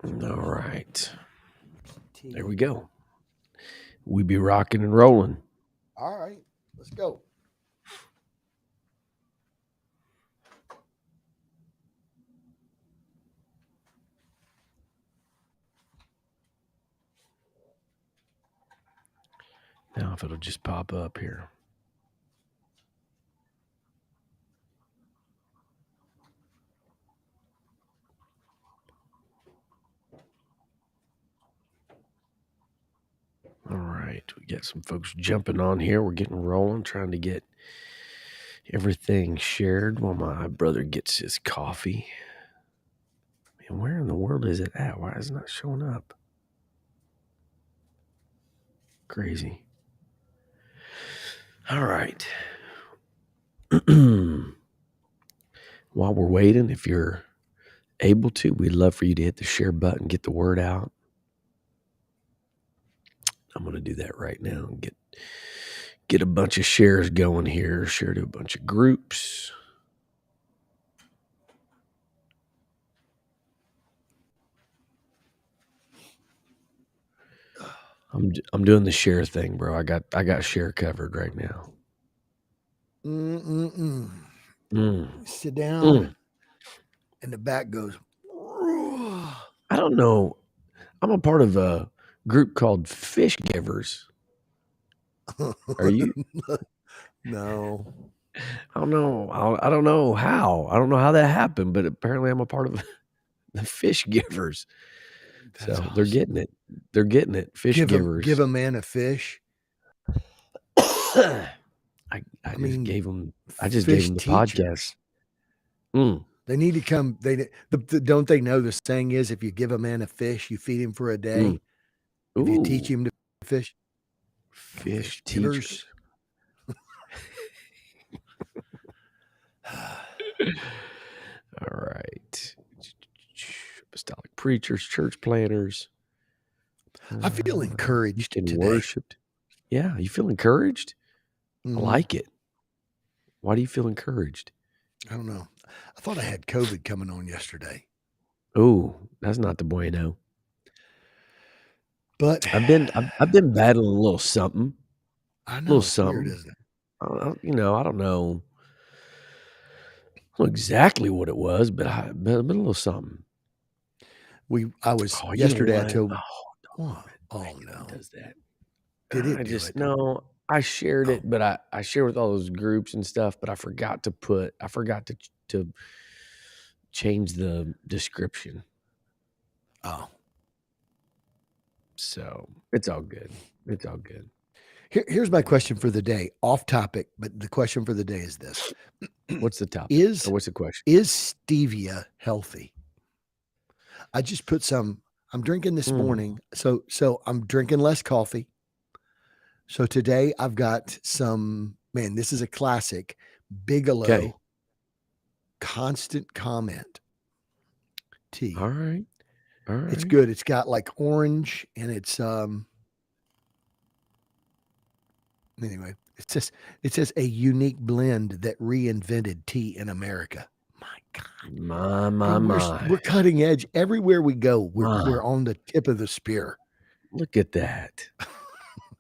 All right. There we go. We be rocking and rolling. All right, let's go. Now, if it'll just pop up here. All right. We got some folks jumping on here. We're getting rolling, trying to get everything shared while my brother gets his coffee. Man, where in the world is it at? Why is it not showing up? Crazy. All right. While we're waiting, if you're able to, we'd love for you to hit the share button, get the word out. I'm going to do that right now and get a bunch of shares going here, share to a bunch of groups. I'm doing the share thing, bro. I got share covered right now. Sit down, and the back goes. I don't know. I'm a part of a group called Fish Givers. Are you? No. I don't know. I don't know how. I don't know how that happened, but apparently I'm a part of the Fish Givers. That's awesome. They're getting it. They're getting it. Fish Givers. Give a man a fish. I just gave them the teachers. podcast. They need to come. Don't they know the saying is if you give a man a fish, you feed him for a day. If you teach him to fish, fish teachers. All right. Apostolic preachers, church planners. I feel encouraged and today. Worshipped. Yeah, you feel encouraged? I like it. Why do you feel encouraged? I don't know. I thought I had COVID coming on yesterday. Oh, that's not the bueno. But I've been battling a little something. I know, a little it's something. weird, isn't it? I don't know. Exactly what it was, but I've been a little something. I was yesterday. I told. Oh no! Does that? Did it? No. I shared it, but I shared with all those groups and stuff. But I forgot to change the description. Oh, so it's all good. It's all good. Here's my question for the day. Off topic, but the question for the day is this: What's the topic? What's the question? Is stevia healthy? I just put some. I'm drinking this morning, so I'm drinking less coffee. So today I've got some. Man, this is a classic. Bigelow. Constant comment. Tea. All right. It's good. It's got like orange, and it's Anyway, it says a unique blend that reinvented tea in America. My God. My. We're cutting edge. Everywhere we go, we're on the tip of the spear. Look at that.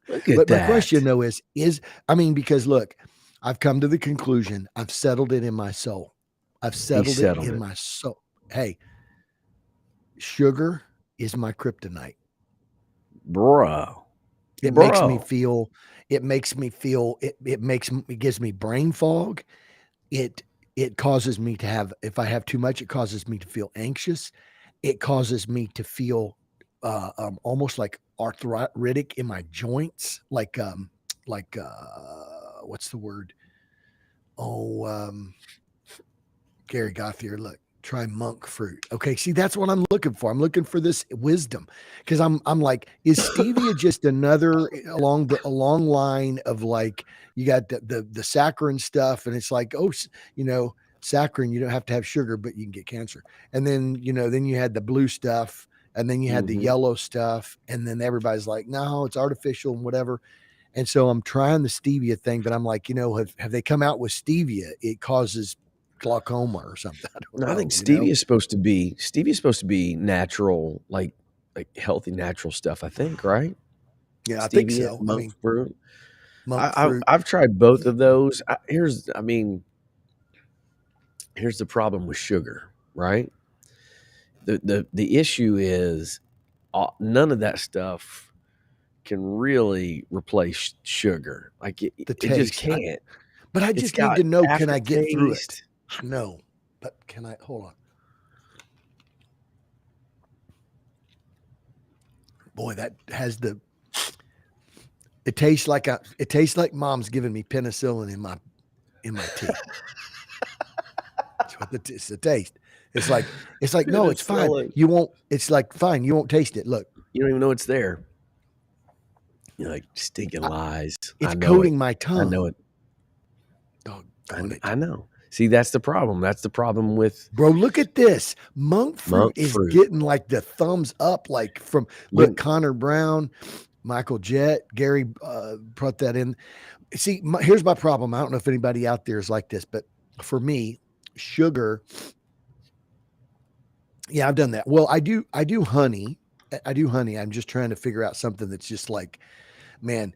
But my question though is because look, I've come to the conclusion, I've settled it in my soul. I've settled it in my soul. Hey, sugar is my kryptonite. Bro. It makes me feel, it gives me brain fog. It causes me to have, if I have too much, it causes me to feel anxious. It causes me to feel almost like arthritic in my joints, like what's the word? Gary Gothier, look, try monk fruit. Okay, see, that's what I'm looking for. I'm looking for this wisdom because I'm like, is stevia just another along the long line of like you got the saccharin stuff, and it's like, oh, saccharin, you don't have to have sugar, but you can get cancer. And then then you had the blue stuff, and then you had the yellow stuff, and then everybody's like, no, it's artificial and whatever. And so I'm trying the stevia thing, but I'm like, have they come out with stevia? It causes glaucoma or something. I don't No, I think know, you know? stevia is supposed to be natural, like healthy natural stuff, I think, right? Yeah, I think Stevia, so. I monk mean, fruit. monk fruit. I've tried both of those. Here's the problem with sugar, right? The issue is none of that stuff can really replace sugar. Like The it just taste. can't. But I It's just need got to know, can I get through it? aftertaste. No. But can I hold on? Boy, that has the it tastes like mom's giving me penicillin in my tea. That's what it's the taste. It's like no, it's fine. Penicillin. You won't. It's like fine. You won't taste it. Look, You don't even know it's there. You're like stinking I, lies. I it's know it. coating my I tongue. know it. Doggone it, I know. See, that's the problem. That's the problem with bro. Look at this. Monk fruit monk is fruit. getting like the thumbs up. Like from look, When Connor Brown, Michael Jett, Gary brought that in. See, here's my problem. I don't know if anybody out there is like this, but for me, sugar. Yeah, I've done that. Well, I do. I do honey. I do honey. I'm just trying to figure out something that's just like, man,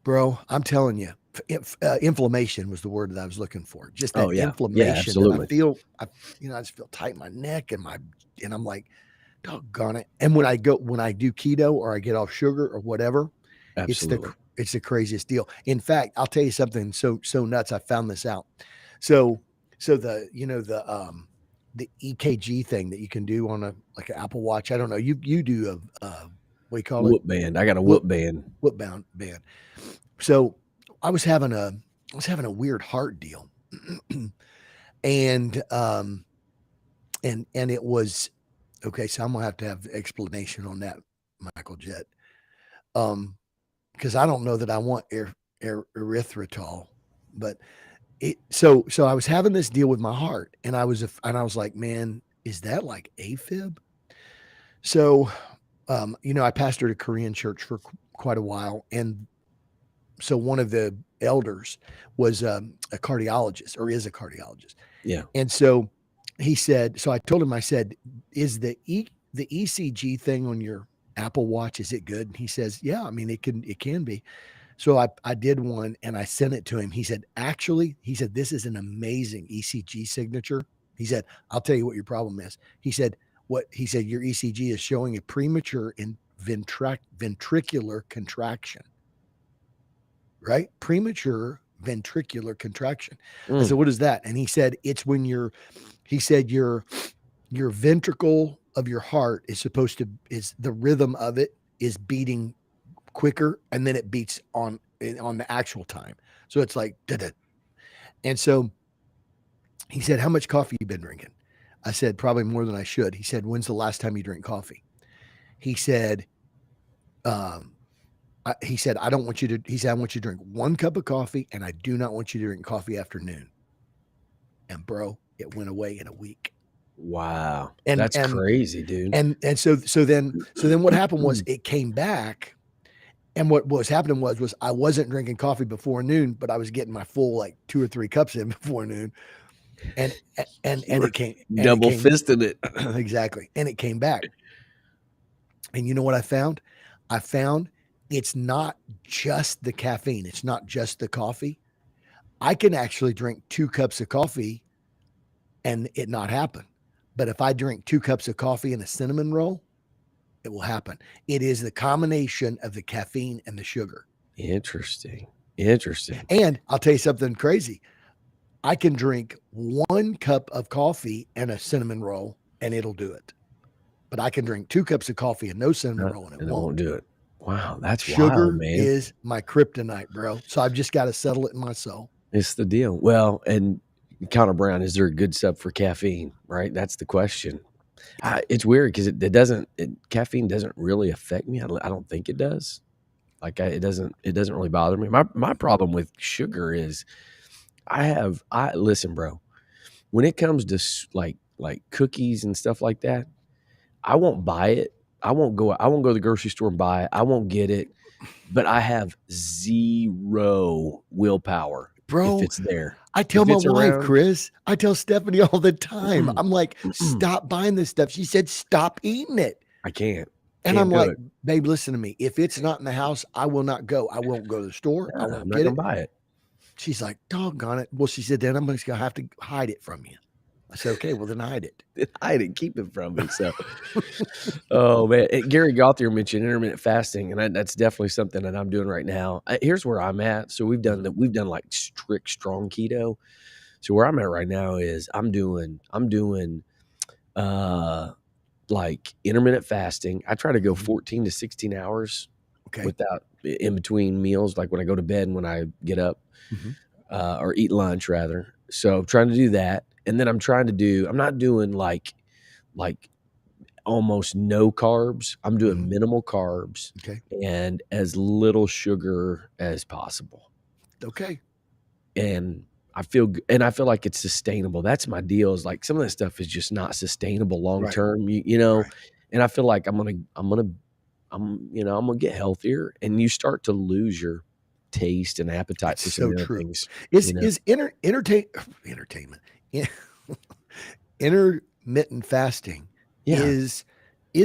bro. I'm telling you, inflammation was the word that I was looking for. Just that oh yeah, inflammation that absolutely. I just feel tight in my neck and I'm like, doggone it. And when I do keto or I get off sugar or whatever, Absolutely. it's the craziest deal. In fact, I'll tell you something so nuts. I found this out. So the EKG thing that you can do on like an Apple Watch. I don't know. You do what do you call it? Whoop band. I got a Whoop whoop band. whoop band. So I was having a weird heart deal, and it was okay. So I'm gonna have to have explanation on that, Michael Jett. Because I don't know that I want erythritol, but so I was having this deal with my heart, and I was like, man, is that like AFib? So, I pastored a Korean church for quite a while, and so one of the elders was a cardiologist, or is a cardiologist, Yeah. and so he said. So I told him, I said, "Is the ECG thing on your Apple Watch, is it good?" And he says, "Yeah, I mean it can be." So I did one and I sent it to him. He said, actually, this is an amazing ECG signature. He said, I'll tell you what your problem is. He said, your ECG is showing a premature in ventricular contraction, right? Premature ventricular contraction. I said, what is that? And he said, it's when your ventricle of your heart is the rhythm of it is beating quicker, and then it beats on the actual time. So it's like, da-da. And so he said, how much coffee you been drinking? I said, probably more than I should. He said, when's the last time you drink coffee? He said, I don't want you to, he said, I want you to drink 1 cup of coffee, and I do not want you to drink coffee after noon. And bro, it went away in a week. Wow. And That's crazy, dude. And so then what happened was it came back. And what was happening was I wasn't drinking coffee before noon, but I was getting my full like 2 or 3 cups in before noon. And it came double fisted it. Exactly. And it came back. And you know what I found? I found it's not just the caffeine. It's not just the coffee. I can actually drink 2 cups of coffee and it not happen. But if I drink 2 cups of coffee and a cinnamon roll, it will happen. It is the combination of the caffeine and the sugar. Interesting. And I'll tell you something crazy. I can drink 1 cup of coffee and a cinnamon roll and it'll do it. But I can drink 2 cups of coffee and no cinnamon roll and it won't do it. Wow, that's sugar wild, man. is my kryptonite, bro. So I've just got to settle it in my soul. It's the deal. Well, and Connor Brown, is there a good sub for caffeine? Right, that's the question. It's weird because caffeine doesn't really affect me. I don't think it does. Like it doesn't really bother me. My problem with sugar is listen, bro. When it comes to like cookies and stuff like that, I won't buy it. I won't go to the grocery store and buy it. I won't get it. But I have zero willpower Bro, it's there. I tell If my it's wife, around, Chris, I tell Stephanie all the time. I'm like, mm-mm. stop buying this stuff. She said, stop eating it. I can't. And I'm Can't do like, it. babe, listen to me. If it's not in the house, I will not go. I won't go to the store. I Nah, I'm won't not get gonna it. buy it. She's like, doggone it. Well, she said, then I'm just going to have to hide it from you. I said, okay, well, then hide it. Hide it, keep it from me. So, oh man, Gary Gauthier mentioned intermittent fasting, and that's definitely something that I'm doing right now. Here's where I'm at. So we've done like strict strong keto. So where I'm at right now is I'm doing like intermittent fasting. I try to go 14 to 16 hours Okay. without in between meals, like when I go to bed and when I get up, or eat lunch rather. So I'm trying to do that. And then I'm not doing like almost no carbs. I'm doing minimal carbs Okay. and as little sugar as possible. Okay. And I feel like it's sustainable. That's my deal, is like some of that stuff is just not sustainable long Right. term, you know. Right. And I feel like I'm gonna get healthier, and you start to lose your taste and appetite That's for some so of the other true. things. Is entertainment intermittent fasting Yeah. is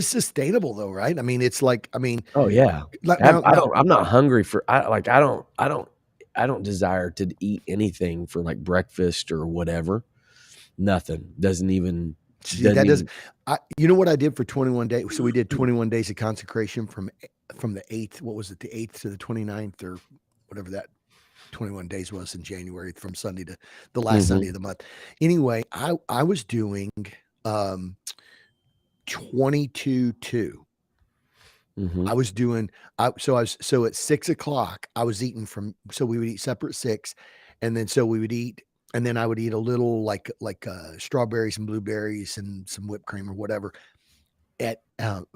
sustainable though, right? I mean, it's like, Oh yeah. like now, I'm not hungry for I don't desire to eat anything for like breakfast or whatever. Nothing. Doesn't even see, that does. even You know what I did for 21 days? So we did 21 days of consecration from the 8th. What was it? The 8th to the 29th or whatever that 21 days was in January, from Sunday to the last Sunday of the month. Anyway, I was doing 22-2. I was doing so at 6 o'clock I was eating so we would eat supper at 6, and then so we would eat, and then I would eat a little like strawberries and blueberries and some whipped cream or whatever at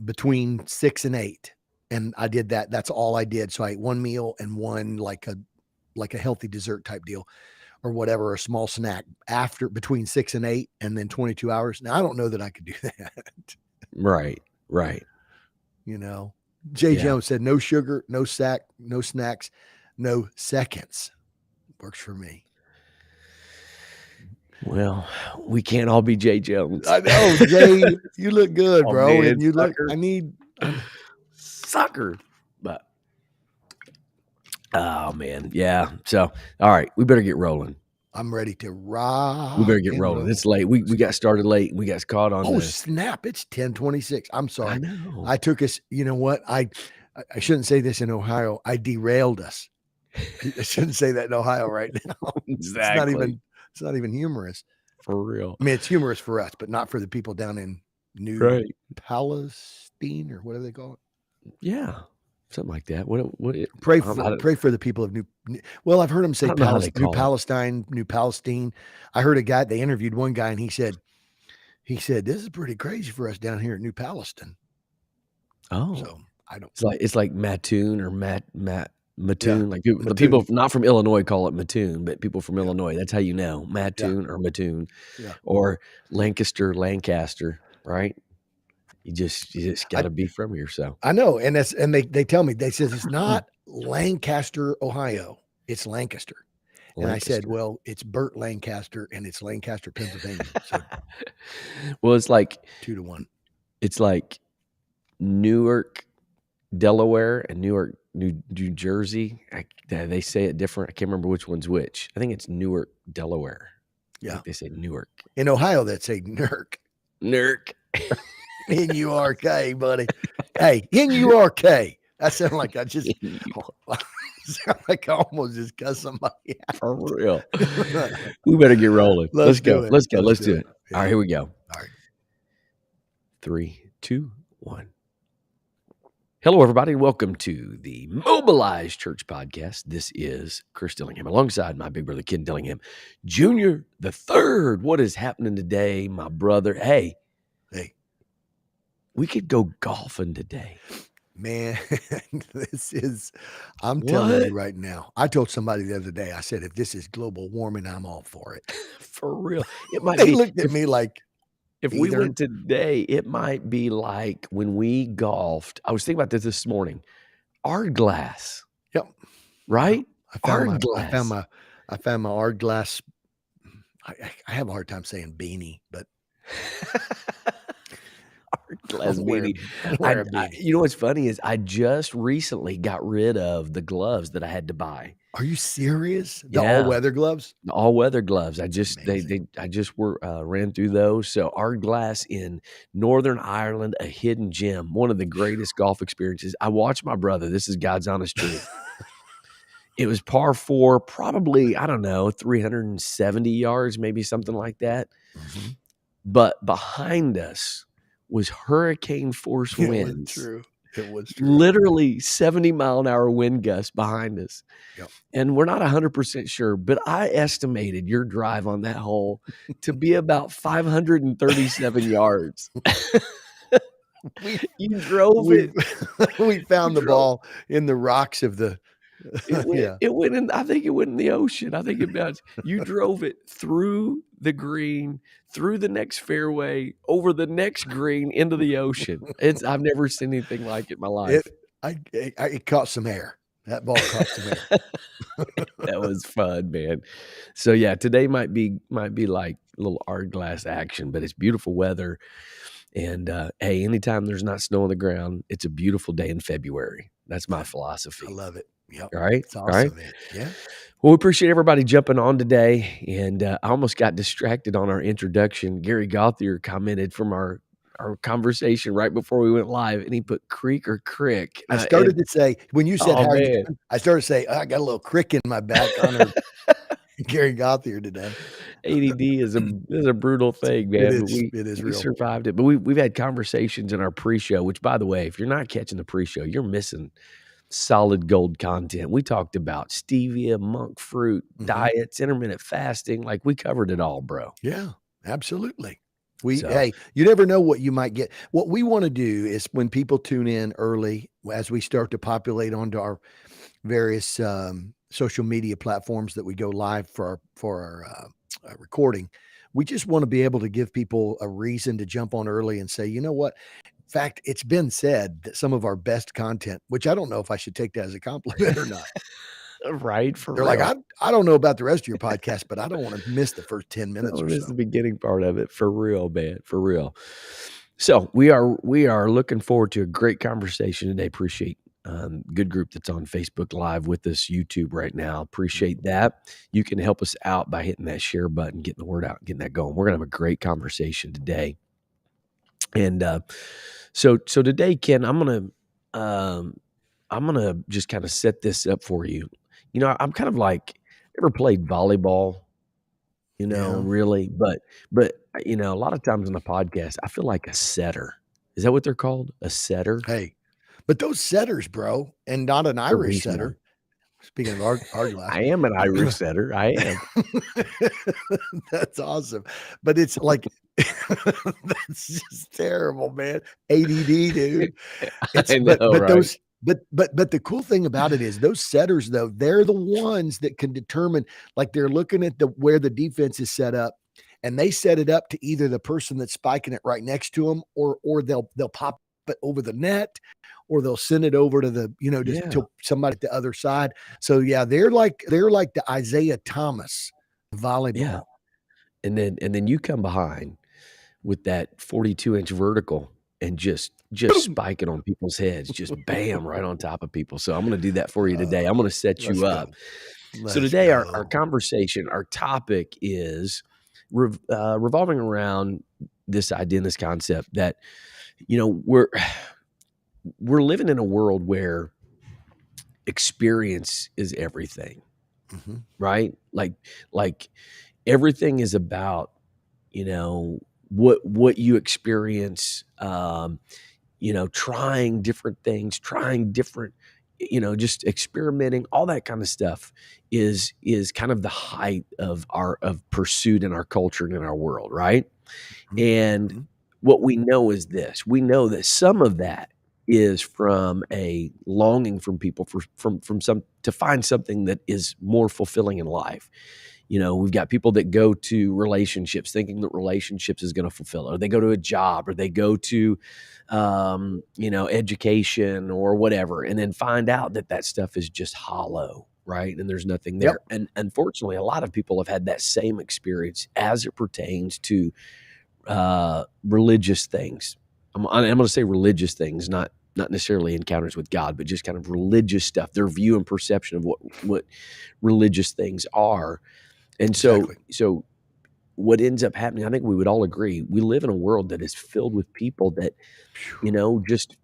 between 6 and 8. And I did that. That's all I did. So I ate one meal and one like a healthy dessert type deal or whatever, a small snack after between 6 and 8, and then 22 hours. Now I don't know that I could do that. right. Jay Yeah. Jones said, no sugar, no snacks, no seconds. Works for me. Well, we can't all be Jay Jones. I know, Jay, you look good, Oh, bro. man, And you sucker. Sucker. But oh man, yeah. So all right, we better get rolling. I'm ready to rock. We better get rolling. Roll. It's late. We got started late. We got caught on. Oh snap! It's 10:26. I'm sorry. I know. I took us. You know what? I shouldn't say this in Ohio. I derailed us. I shouldn't say that in Ohio right now. Exactly. It's not even humorous. For real. I mean, it's humorous for us, but not for the people down in New Palestine or whatever they call it. Yeah, something like that. What? Pray for the people of Well, I've heard them say New Palestine. I heard a guy. They interviewed one guy, and he said, "This is pretty crazy for us down here at New Palestine." Oh, so I don't. It's like Mattoon or Mattoon. Yeah, like the people not from Illinois call it Mattoon, but people from Illinois, that's how you know Mattoon or Mattoon, or Lancaster, right? You just got to be from here. So I know, and they tell me, they says it's not Lancaster, Ohio, it's Lancaster. And I said, well, it's Burt Lancaster, and it's Lancaster, Pennsylvania. So, well, it's like 2-1. It's like Newark, Delaware, and Newark, New Jersey. They say it different. I can't remember which one's which. I think it's Newark, Delaware. Yeah, I think they say Newark. In Ohio, they say Nurk. N-U-R-K, buddy. Hey, N-U-R-K. That sounds like I just sound like I almost just cut somebody out. For real. We better get rolling. Let's go. Let's do it. Yeah. All right, here we go. All right. 3, 2, 1. Hello, everybody. Welcome to the Mobilized Church Podcast. This is Chris Dillingham, alongside my big brother, Ken Dillingham, Jr. the Third. What is happening today, my brother? Hey, we could go golfing today. Man, I'm telling you right now. I told somebody the other day, I said, if this is global warming, I'm all for it. For real. It might they be. looked at me like, if we went today, it might be like when we golfed. I was thinking about this morning. Art glass. Yep. Right? I found I found my art glass. I have a hard time saying beanie, but Glass beanie. I'll wear a beanie. You know what's funny is I just recently got rid of the gloves that I had to buy. Are you serious? The Yeah, all-weather gloves? the all-weather gloves. Amazing. I just ran through those. So Art Glass in Northern Ireland, a hidden gem, one of the greatest golf experiences. I watched my brother. This is God's honest truth. It was par 4, probably, I don't know, 370 yards, maybe something like that. Mhm. But behind us was hurricane force It was winds, true. It was true. literally 70-mile-an-hour wind gusts behind us. Yep. And we're not 100% sure, but I estimated your drive on that hole to be about 537 yards. We You drove we it. we You found the drove ball in the rocks of the yeah. it went in, I think it went in the ocean. I think it bounced. You drove it through the green, through the next fairway, over the next green, into the ocean. I've never seen anything like it in my It life. it caught some air. That ball caught some air. That was fun, man. So, yeah, today might be like a little art glass action, but it's beautiful weather, and, hey, anytime there's not snow on the ground, it's a beautiful day in February. That's my I philosophy. love it. Yep. All right? It's All right? awesome, man. Yeah. Well, we appreciate everybody jumping on today, and, I almost got distracted on our introduction. Gary Gauthier commented from our conversation right before we went live, and he put creek or crick, I and started to say when you said, oh, "How are you man. doing?" I started to say, "I got a little crick in my back on Gary Gauthier today." ADD is a brutal thing, It man, but is. It is we real. survived it. But we've had conversations in our pre-show, which, by the way, if you're not catching the pre-show, you're missing solid gold content. We talked about stevia, monk fruit, Mhm. diets, intermittent fasting, like, we covered it all, bro. Yeah, absolutely. So, Hey, you never know what you might get. What we wanna do is when people tune in early, as we start to populate onto our various, social media platforms that we go live for our, recording, we just wanna be able to give people a reason to jump on early and say, "You know what? In fact, it's been said that some of our best content," which I don't know if I should take that as a compliment or not. right, for They're like, real. I don't know about the rest of your podcast, but I don't wanna miss the first 10 minutes Oh, or this is so." the beginning part of it, for real, man, for real. So we are looking forward to a great conversation today. Appreciate good group that's on Facebook Live with us, YouTube right now. Appreciate Mhm. that. You can help us out by hitting that share button, getting the word out, getting that going. We're gonna have a great conversation today. And so today, Ken, um, I'm gonna just kind of set this up for you. You know, I'm kind of like, ever played volleyball? You know, Yeah. really, but you know, a lot of times on the podcast, I feel like a setter. Is that what they're called? A setter? Hey, but those setters, bro, and not an There Irish is one. setter. Speaking of our glass, I am an Irish setter. I am. that's awesome. But it's like that's just terrible, man. ADD, dude. It's I know, but right? those but the cool thing about it is those setters though, they're the ones that can determine like they're looking at the where the defense is set up and they set it up to either the person that's spiking it right next to them or they'll pop it over the net or they'll send it over to the Yeah, to somebody at the other side. So yeah, they're like the Isaiah Thomas yeah. volleyball. And then you come behind with that 42-inch vertical and just Boom. spike it on people's heads, just bam, right on top of people. So I'm gonna do that for you today. Uh, I'm gonna set let's you up. go. So Let's today our go. conversation, our topic is revolving around this idea and this concept that, you know, we're living in a world where experience is everything, Mhm. right? Like everything is about, you know, what you experience, you know, trying different things, trying different, you know, just experimenting, all that kind of stuff is kind of the height of our of pursuit in our culture and in our world, right? Mhm. And Mhm. what we know is this, we know that some of that is from a longing from people from some to find something that is more fulfilling in life. You know, we've got people that go to relationships thinking that relationships is going to fulfill it, or they go to a job, or they go to, you know, education or whatever, and then find out that that stuff is just hollow, right? And there's nothing there. Yep. And unfortunately, a lot of people have had that same experience as it pertains to religious things. I'm going to say religious things, not necessarily encounters with God, but just kind of religious stuff. Their view and perception of what religious things are. And so Exactly. what ends up happening, I think we would all agree, we live in a world that is filled with people that, Phew. just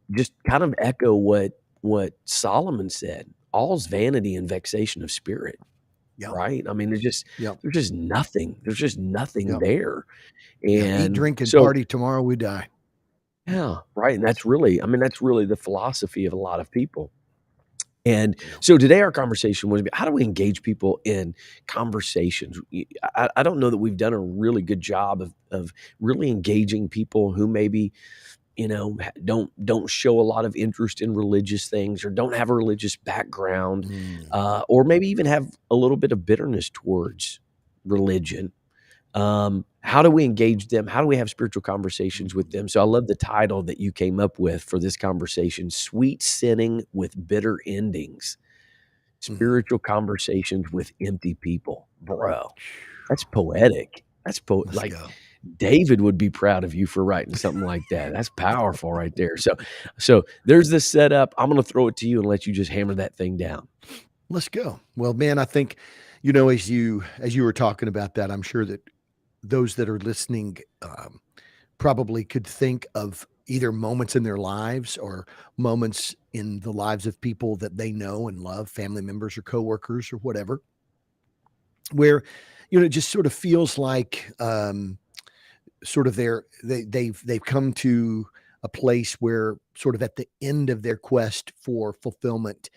kind of echo what Solomon said. All's vanity and vexation of spirit, Yep. right? I mean, Yep. there's just nothing. There's just nothing Yep. there. Yep. Eat, And drink, and so party. Tomorrow we die. yeah, right, and that's really, I mean, that's really the philosophy of a lot of people. And Yep. so today our conversation was about how do we engage people in conversations? I don't know that we've done a really good job of really engaging people who maybe, don't show a lot of interest in religious things or don't have a religious background, Mm. or maybe even have a little bit of bitterness towards religion. How do we engage them? How do we have spiritual conversations with Mm. them? So I love the title that you came up with for this conversation, Sweet Sinning with Bitter Endings. Mm. Spiritual conversations with empty people. Bro, that's poetic. Let's Like go. David would be proud of you for writing something like that. That's powerful right there. So there's the setup. I'm going to throw it to you and let you just hammer that thing down. Let's go. Well, man, I think, as you were talking about that, I'm sure that those that are listening probably could think of either moments in their lives or moments in the lives of people that they know and love, family members or coworkers or whatever, where it just sort of feels like sort of they've come to a place where sort of at the end of their quest for fulfillment,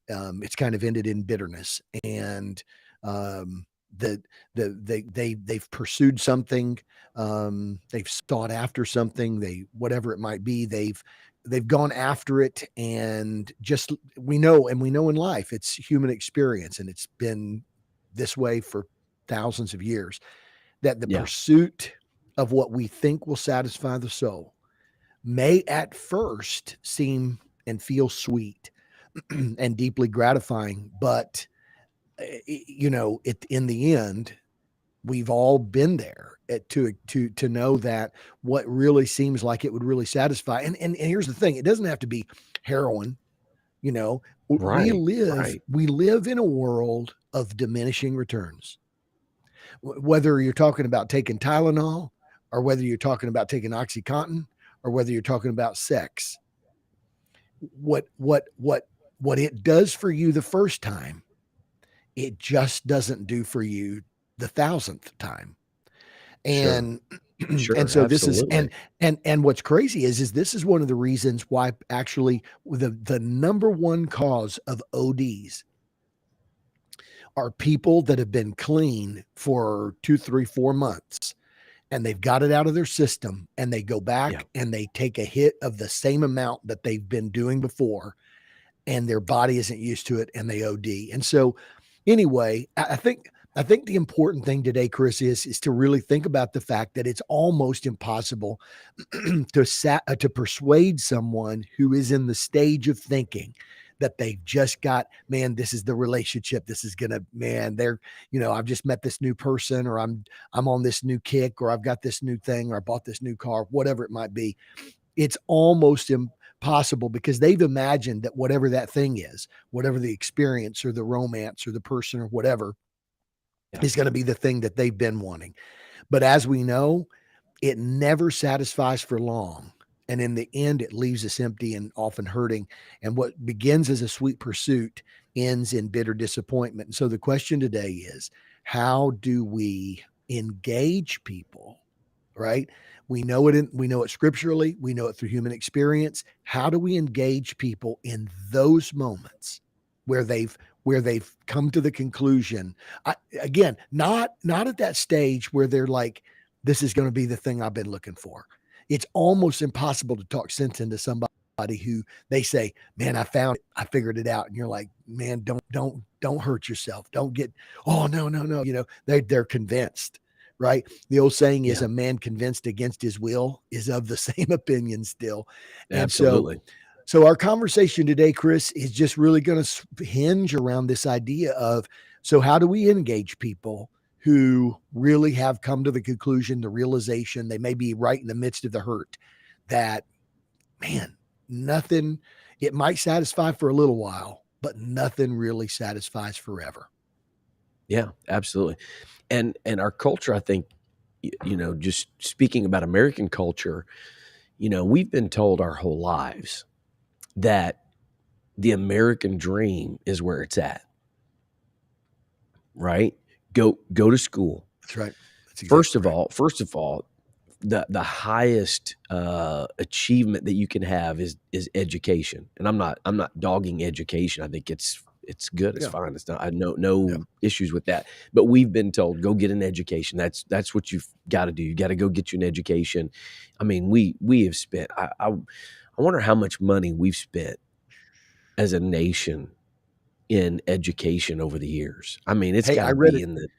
it's kind of ended in bitterness, and um, the they've pursued something, they've sought after something, they whatever it might be, they've gone after it, and just we know in life it's human experience, and it's been this way for thousands of years, that the Yeah, pursuit of what we think will satisfy the soul may at first seem and feel sweet and deeply gratifying, but in the end, we've all been there to know that what really seems like it would really satisfy. And here's the thing: it doesn't have to be heroin. You know, we right, live right. we live in a world of diminishing returns. Whether you're talking about taking Tylenol, or whether you're talking about taking OxyContin, or whether you're talking about sex, what it does for you the first time, it just doesn't do for you the thousandth time. Sure, And and sure, so this is absolutely. and what's crazy is this is one of the reasons why actually the number one cause of ODs are people that have been clean for 2, 3, 4 months, and they've got it out of their system, and they go Yeah, back and they take a hit of the same amount that they've been doing before, and their body isn't used to it, and they OD. And so anyway, I think the important thing today, Chris, is to really think about the fact that it's almost impossible to persuade someone who is in the stage of thinking that they've just got, man, this is the relationship, this is gonna, man, they're, I've just met this new person, or I'm on this new kick, or I've got this new thing, or I bought this new car, whatever it might be. It's almost impossible because they've imagined that whatever that thing is, whatever the experience or the romance or the person or whatever, yeah, is going to be the thing that they've been wanting. But as we know, it never satisfies for long. And in the end, it leaves us empty and often hurting. And what begins as a sweet pursuit ends in bitter disappointment. And so the question today is, how do we engage people? Right? We know it scripturally, we know it through human experience. How do we engage people in those moments where they've come to the conclusion? Again, not at that stage where they're like, this is going to be the thing I've been looking for. It's almost impossible to talk sense into somebody who they say, man, I found it, I figured it out. And you're like, man, don't hurt yourself. Don't get, oh, no, no, no. They're convinced, right? The old saying is, yeah, a man convinced against his will is of the same opinion still. And so absolutely. So our conversation today, Chris, is just really going to hinge around this idea of, so how do we engage people who really have come to the conclusion, the realization, they may be right in the midst of the hurt, that, man, nothing, it might satisfy for a little while, but nothing really satisfies forever. Yeah, absolutely. And our culture, I think, just speaking about American culture, we've been told our whole lives that the American dream is where it's at, right? Go to school. That's right. That's First exactly of right. all, first of all, the highest achievement that you can have is education. And I'm not dogging education. I think it's good. It's Yeah. fine. It's not. I Yeah. no issues with that. But we've been told go get an education. That's what you've got to do. You got to go get you an education. I mean, we have spent. I wonder how much money we've spent as a nation in education over the years. I mean, it's Hey, got I to read be it. in the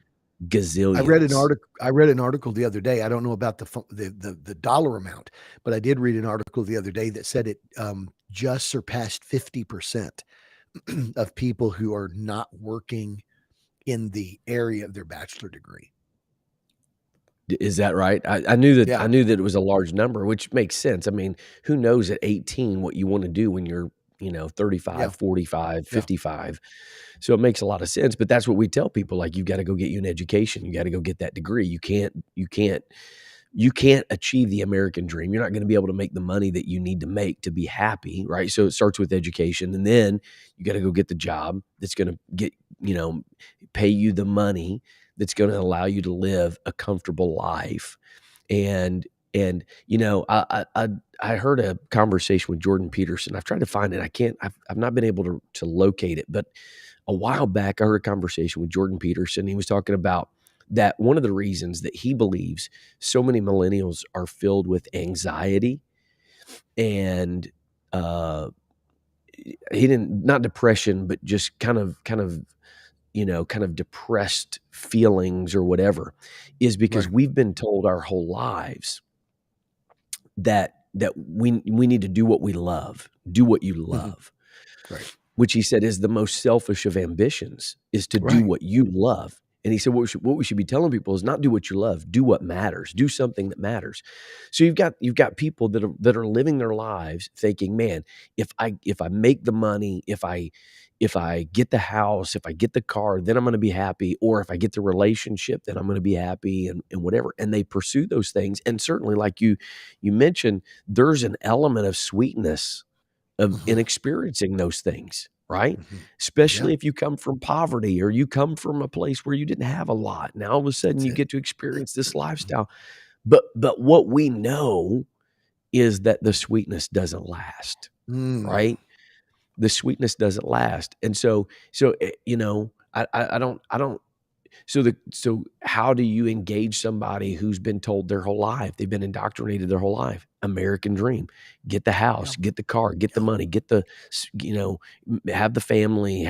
I read an gazillions. article. I read an article the other day. I don't know about the dollar amount, but I did read an article the other day that said it just surpassed 50% of people who are not working in the area of their bachelor degree. Is that right? I knew that Yeah, it was a large number, which makes sense. I mean, who knows at 18 what you wanna do when you're, 35, yeah, 45, yeah. 55. So it makes a lot of sense, but that's what we tell people, like, "You've gotta go get you an education. You gotta go get that degree. You can't achieve the American dream. You're not gonna be able to make the money that you need to make to be happy," right? So it starts with education, and then you gotta go get the job that's gonna you know, pay you the money that's gonna allow you to live a comfortable life. And I heard a conversation with Jordan Peterson. I've tried to find it. I can't. I've not been able to locate it, but a while back, I heard a conversation with Jordan Peterson. He was talking about that one of the reasons that he believes so many millennials are filled with anxiety and uh, he didn't not depression, but just kind of depressed feelings or whatever, is because Right. we've been told our whole lives that we need to do what we love, do what you Hmm. love. Right. Which he said is the most selfish of ambitions, is to do Right. what you love. And he said, what we should be telling people is not do what you love, do what matters, do something that matters. So you've got people that are living their lives thinking, man, if I make the money, if I get the house, if I get the car, then I'm going to be happy. Or if I get the relationship, then I'm going to be happy, and whatever. And they pursue those things. And certainly, like you mentioned, there's an element of sweetness of in Hmm. experiencing those things, right? Hmm. Yeah, Especially if you come from poverty or you come from a place where you didn't have a lot. Now all of a sudden that's you it. get to experience this lifestyle. But what we know is that the sweetness doesn't last, Mm. right? The sweetness doesn't last. And so I don't so how do you engage somebody who's been told their whole life, they've been indoctrinated their whole life, American dream, get the Yeah, house, get the car, get the yeah. money, get the have the family,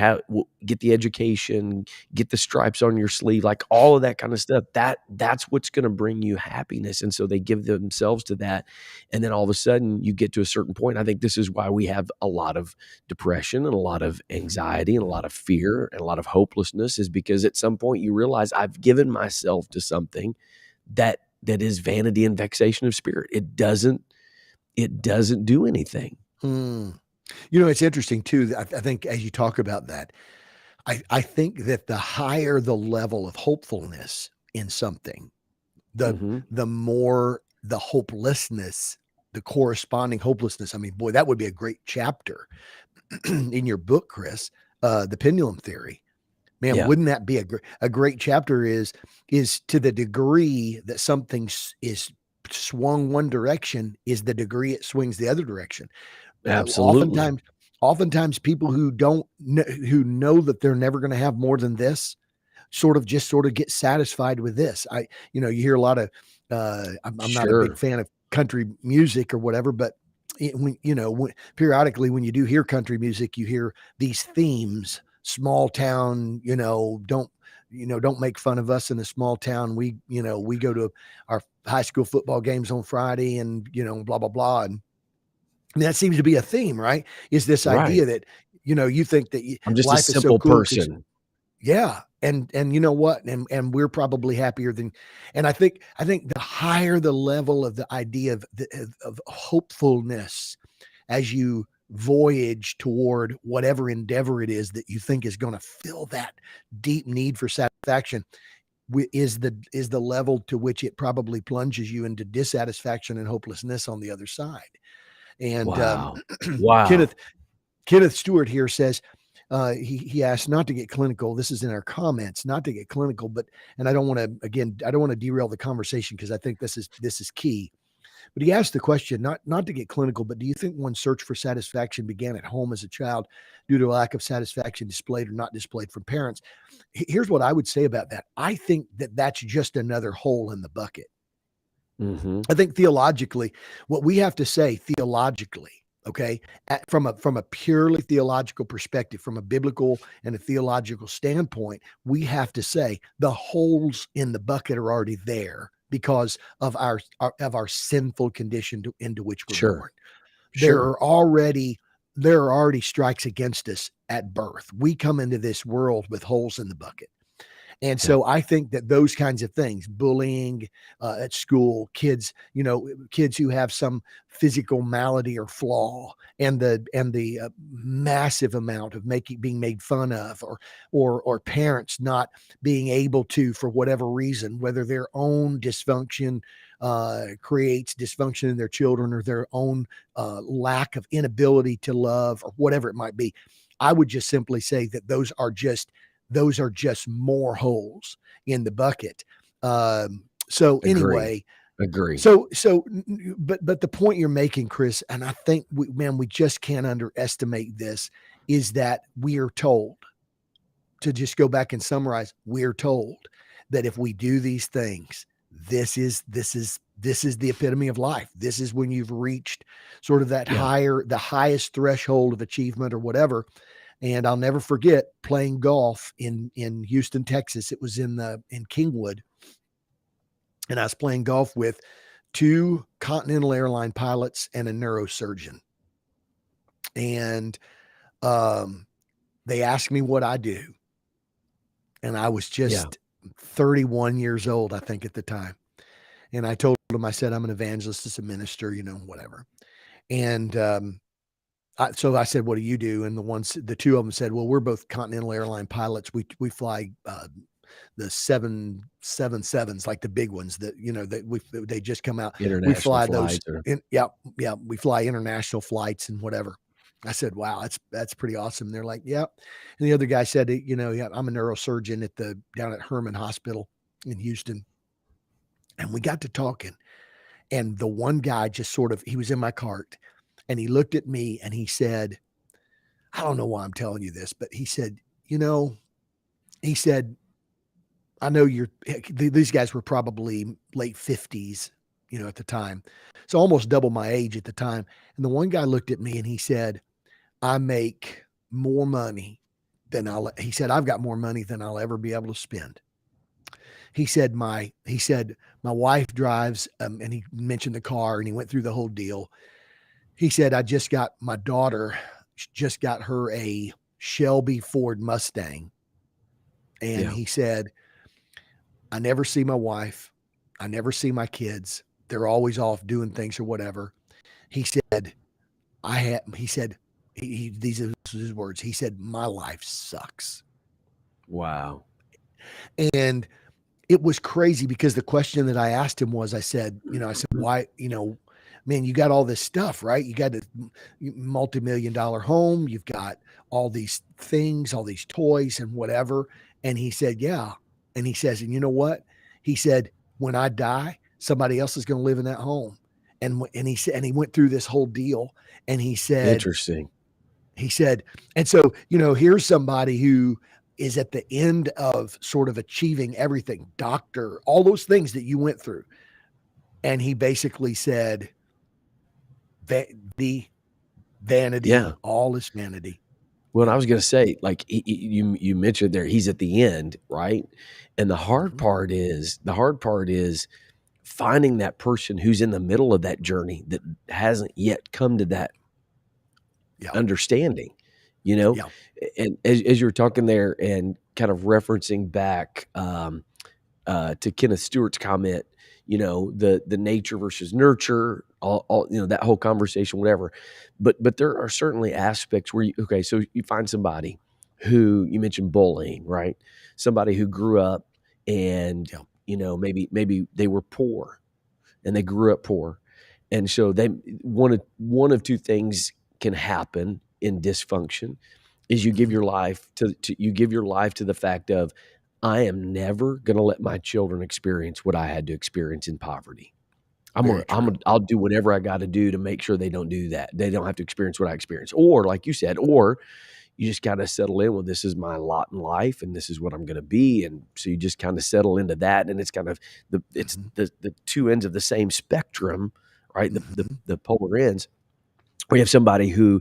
get the education, get the stripes on your sleeve, like all of that kind of stuff. That's what's going to bring you happiness. And so they give themselves to that. And then all of a sudden you get to a certain point. I think this is why we have a lot of depression and a lot of Hmm. anxiety and a Hmm. lot of fear and a lot of hopelessness, is because at some point you realize I've given myself to something that is vanity and vexation of spirit. It doesn't do anything. Hmm. It's interesting too. I think as you talk about that, I think that the higher the level of hopefulness in something, the Mhm. the more the hopelessness, the corresponding hopelessness. I mean, boy, that would be a great chapter in your book, Chris. The pendulum theory. Man, Yeah, wouldn't that be a great chapter? Is to the degree that something is swung one direction, is the degree it swings the other direction. absolutely. Oftentimes people who know that they're never going to have more than this sort of get satisfied with this. You hear a lot of I'm not a big Sure. fan of country music or whatever, but periodically when you do hear country music, you hear these themes: small town, don't make fun of us in a small town. We go to our high school football games on Friday, and blah blah blah. And And that seems to be a theme, right? Is this Right. idea that, you think that I'm just a life is so simple cool because, person. yeah, and you know what? And we're probably happier than, and I think the higher the level of the idea of hopefulness as you voyage toward whatever endeavor it is that you think is going to fill that deep need for satisfaction, is the level to which it probably plunges you into dissatisfaction and hopelessness on the other side. And Wow. Wow. Kenneth Kenneth Stewart here says, he asked not to get clinical. This is in our comments, not to get clinical, but, and I don't want to, again, I don't want to derail the conversation because I think this is key. But he asked the question, not to get clinical, but do you think one's search for satisfaction began at home as a child due to a lack of satisfaction displayed or not displayed from parents? Here's what I would say about that. I think that that's just another hole in the bucket. Hmm. I think theologically, what we have to say theologically, okay, from a purely theological perspective, from a biblical and a theological standpoint, we have to say the holes in the bucket are already there because of our sinful condition into which we're Sure. born. There Sure. are already there are already strikes against us at birth. We come into this world with holes in the bucket. And Yeah. so I think that those kinds of things, bullying at school, kids who have some physical malady or flaw, and the massive amount of being made fun of, or parents not being able to, for whatever reason, whether their own dysfunction creates dysfunction in their children, or their own lack of inability to love, or whatever it might be. I would just simply say that those are just more holes in the bucket. So Agree. anyway, Agree. but the point you're making, Chris, and I think we just can't underestimate this, is that we are told, to just go back and summarize, we're told that if we do these things, this is the epitome of life. This is when you've reached sort of Yeah. the highest threshold of achievement or whatever. And I'll never forget playing golf in Houston, Texas. It was in Kingwood, and I was playing golf with two Continental Airline pilots and a neurosurgeon. And they asked me what I do, and I was Yeah. just 31 years old, I think, at the time. And I told them, I said, I'm an evangelist, as a minister, whatever. And so I said, "What do you do?" And the two of them said, "Well, we're both Continental Airline pilots. We fly the 777s, like the big ones that they just come out. We International fly those. flights or Yeah, yeah. We fly international flights and whatever." I said, "Wow, that's pretty awesome." They're like, "Yeah." And the other guy said, "Yeah, I'm a neurosurgeon down at Herman Hospital in Houston." And we got to talking, and the one guy just sort of, he was in my cart, and he looked at me and he said, I don't know why I'm telling you this, but he said, he said, I know these guys were probably late 50s, at the time. So almost double my age at the time. And the one guy looked at me and he said, I make more money he said, I've got more money than I'll ever be able to spend. He said, my wife drives, and he mentioned the car, and he went through the whole deal. He said, my daughter just got her a Shelby Ford Mustang. And yeah. he said, I never see my wife. I never see my kids. They're always off doing things or whatever. He said, he said, these are his words. He said, my life sucks. Wow. And it was crazy because the question that I asked him was, I said, why, man, you got all this stuff, right? You got a multi-million-dollar home. You've got all these things, all these toys and whatever. And he said, yeah. And he says, and you know what? He said, when I die, somebody else is going to live in that home. And he said, and he went through this whole deal. And Interesting. he said, and so, here's somebody who is at the end of sort of achieving everything, doctor, all those things that you went through. And he basically said, the Yeah. vanity, all is vanity. Well, I Yeah. was gonna say, like, you mentioned there, he's at the end, right? And Mhm. the hard part is finding that person who's in the middle of that journey that hasn't yet come to that Yeah. understanding, you know? Yeah. And as you were talking there and kind of referencing back, to Kenneth Stewart's comment, the nature versus nurture, all that whole conversation, whatever. But there are certainly aspects where okay, so you find somebody who you mentioned bullying, right? Somebody who grew up and Yeah. maybe they were poor and they grew up poor. And so they one of two things can happen in dysfunction is you give Mhm. your life to the fact of I am never going to let my children experience what I had to experience in poverty. Very true. I'll do whatever I got to do to make sure they don't do that. They don't have to experience what I experienced. Or like you said, or you just got to settle in with this is my lot in life and this is what I'm going to be. And so you just kind of settle into that. And it's kind of it's Mhm. the two ends of the same spectrum, right? Mhm. The polar ends. Or you have somebody who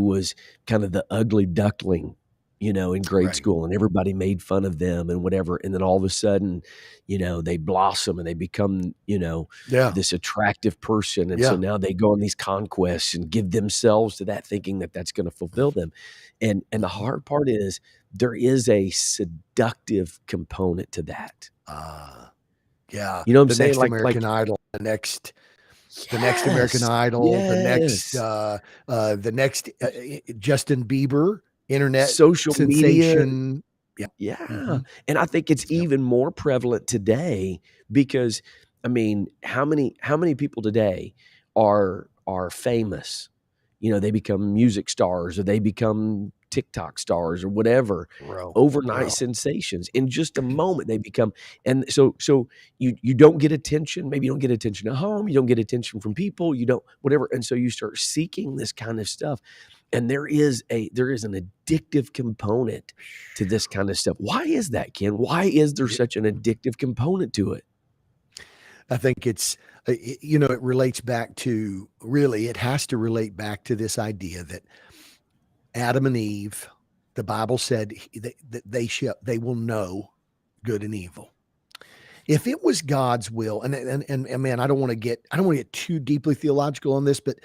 was kind of the ugly duckling, in grade Right. school, and everybody made fun of them and whatever. And then all of a sudden, they blossom and they become, Yeah. this attractive person. And so Yeah. now they go on these conquests and give themselves to that, thinking that that's going to fulfill them. And the Mhm. hard part is there is a seductive component to that. Uh, yeah. You know what I'm The saying? next Like American Idol, the next American yes, Idol, yes. the next Justin Bieber, internet Social media. sensation. Yeah. Yeah, Mhm. and I think it's Yep. even more prevalent today because, I mean, how many people today are famous? They become music stars or they become TikTok stars or whatever, Bro. overnight Bro. sensations. In just a moment, they become and so you don't get attention, maybe you don't get attention at home, you don't get attention from people, you don't whatever, and so you start seeking this kind of stuff, and there is an addictive component to this kind of stuff. Why is that, Ken? Why is there Yeah. such an addictive component to it? I think it relates back to really, it has to relate back to this idea that Adam and Eve, the Bible said that they will know good and evil. If it was God's will, and man, I don't want to get too deeply theological on this, but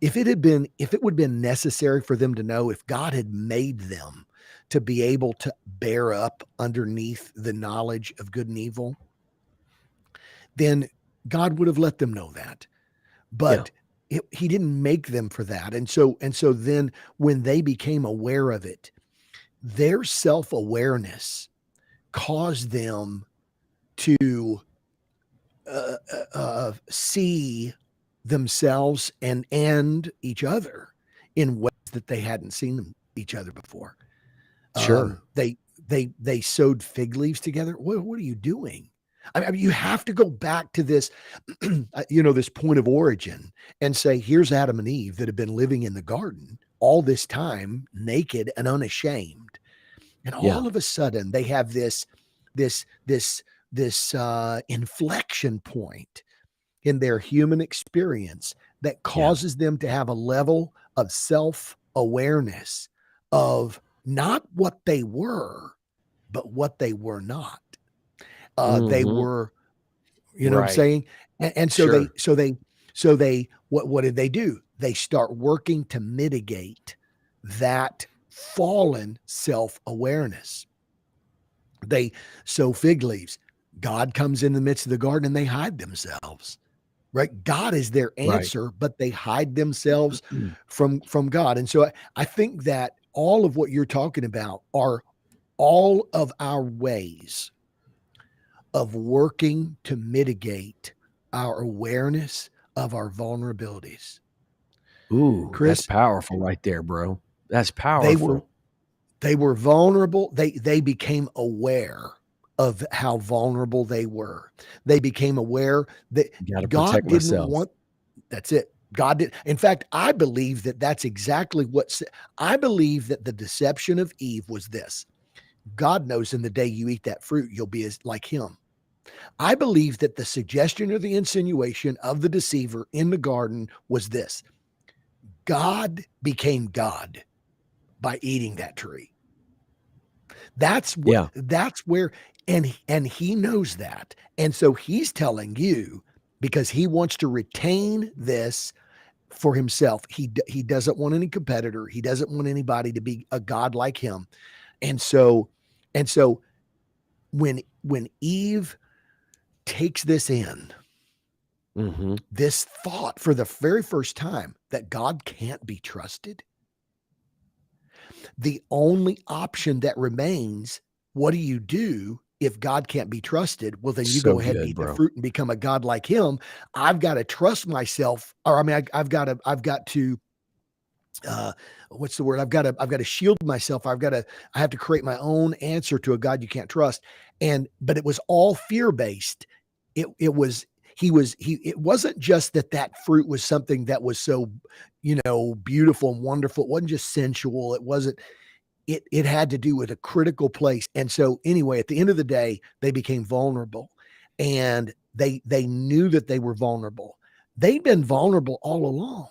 if it would have been necessary for them to know, if God had made them to be able to bear up underneath the knowledge of good and evil, then God would have let them know that. Yeah, But he didn't make them for that. And so then when they became aware of it, their self-awareness caused them to see themselves and each other in ways that they hadn't seen each other before. sure. They sewed fig leaves together. What are you doing? I mean, you have to go back to this, this point of origin and say, here's Adam and Eve that have been living in the garden all this time, naked and unashamed, and Yeah, all of a sudden they have this, this, this inflection point in their human experience that yeah. causes them to have a level of self awareness of not what they were, but what they were not. They Mhm. were, you know what I'm Right. saying? And so they, Sure. so they, so they, what did they do? They start working to mitigate that fallen self awareness. They sow fig leaves. God comes in the midst of the garden and they hide themselves. Right? God is their Right. answer, but they hide themselves from God. And so I think that all of what you're talking about are all of our ways of working to mitigate our awareness of our vulnerabilities. Ooh, that's Chris, powerful right there, bro. That's they were powerful. they were vulnerable. They became aware of how vulnerable they were. They became aware that Gotta protect God didn't myself. want. That's it. God did. In fact, I believe that that's exactly I believe that the deception of Eve was this. God knows in the day you eat that fruit, you'll be as like him. I believe that the suggestion or the insinuation of the deceiver in the garden was this. God became God by eating that tree. Yeah. That's where and he knows that. And so he's telling you because he wants to retain this for himself. He doesn't want any competitor. He doesn't want anybody to be a god like him. And so when Eve takes this in, this thought for the very first time that God can't be trusted, the only option that remains, what do if God can't be trusted? Well, then you So go ahead and good, eat the bro. fruit and become a god like him. I've got to trust myself, or I mean, I've got to what's the word? I've got to shield myself. I have to create my own answer to a God you can't trust. But it was all fear based. It was it wasn't just that fruit was something that was so, beautiful and wonderful. It wasn't just sensual. It wasn't, it had to do with a critical place. And so anyway, at the end of the day, they became vulnerable, and they knew that they were vulnerable. They'd been vulnerable all along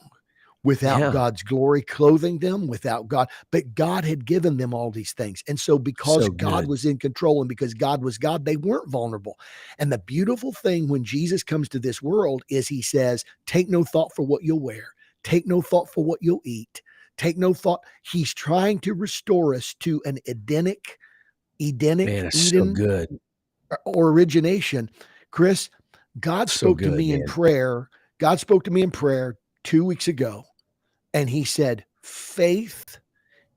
without Yeah. God's glory clothing them, without God, but God had given them all these things. And so because So God good. was in control and because God was God, they weren't vulnerable. And the beautiful thing when Jesus comes to this world is he says, take no thought for what you'll wear. Take no thought for what you'll eat. Take no thought. He's trying to restore us to an Edenic, Man, it's so Eden good. or origination. Chris, God So spoke to good, me in man. prayer. God spoke to me in prayer 2 weeks ago, and he said, faith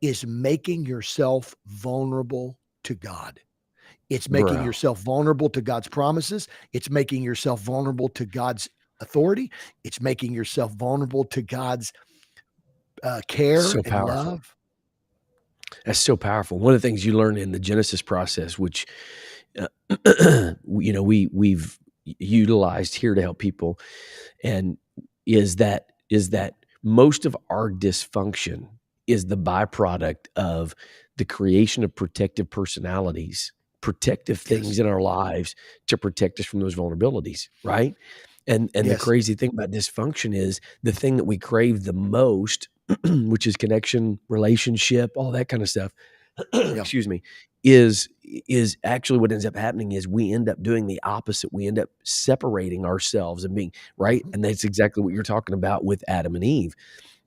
is making yourself vulnerable to God. It's making Bro. yourself vulnerable to God's promises. It's making yourself vulnerable to God's authority. It's making yourself vulnerable to God's care So and powerful. love. That's so powerful. One of the things you learn in the Genesis process, which uh, we've utilized here to help people, and is that most of our dysfunction is the byproduct of the creation of protective personalities, protective things Yes. in our lives to protect us from those vulnerabilities, right? And the Yes. crazy thing about dysfunction is the thing that we crave the most, which is connection, relationship, all that kind of stuff. Yeah. Excuse me, is actually what ends up happening is we end up doing the opposite. We end up separating ourselves and being right. Mm-hmm. And that's exactly what you're talking about with Adam and Eve.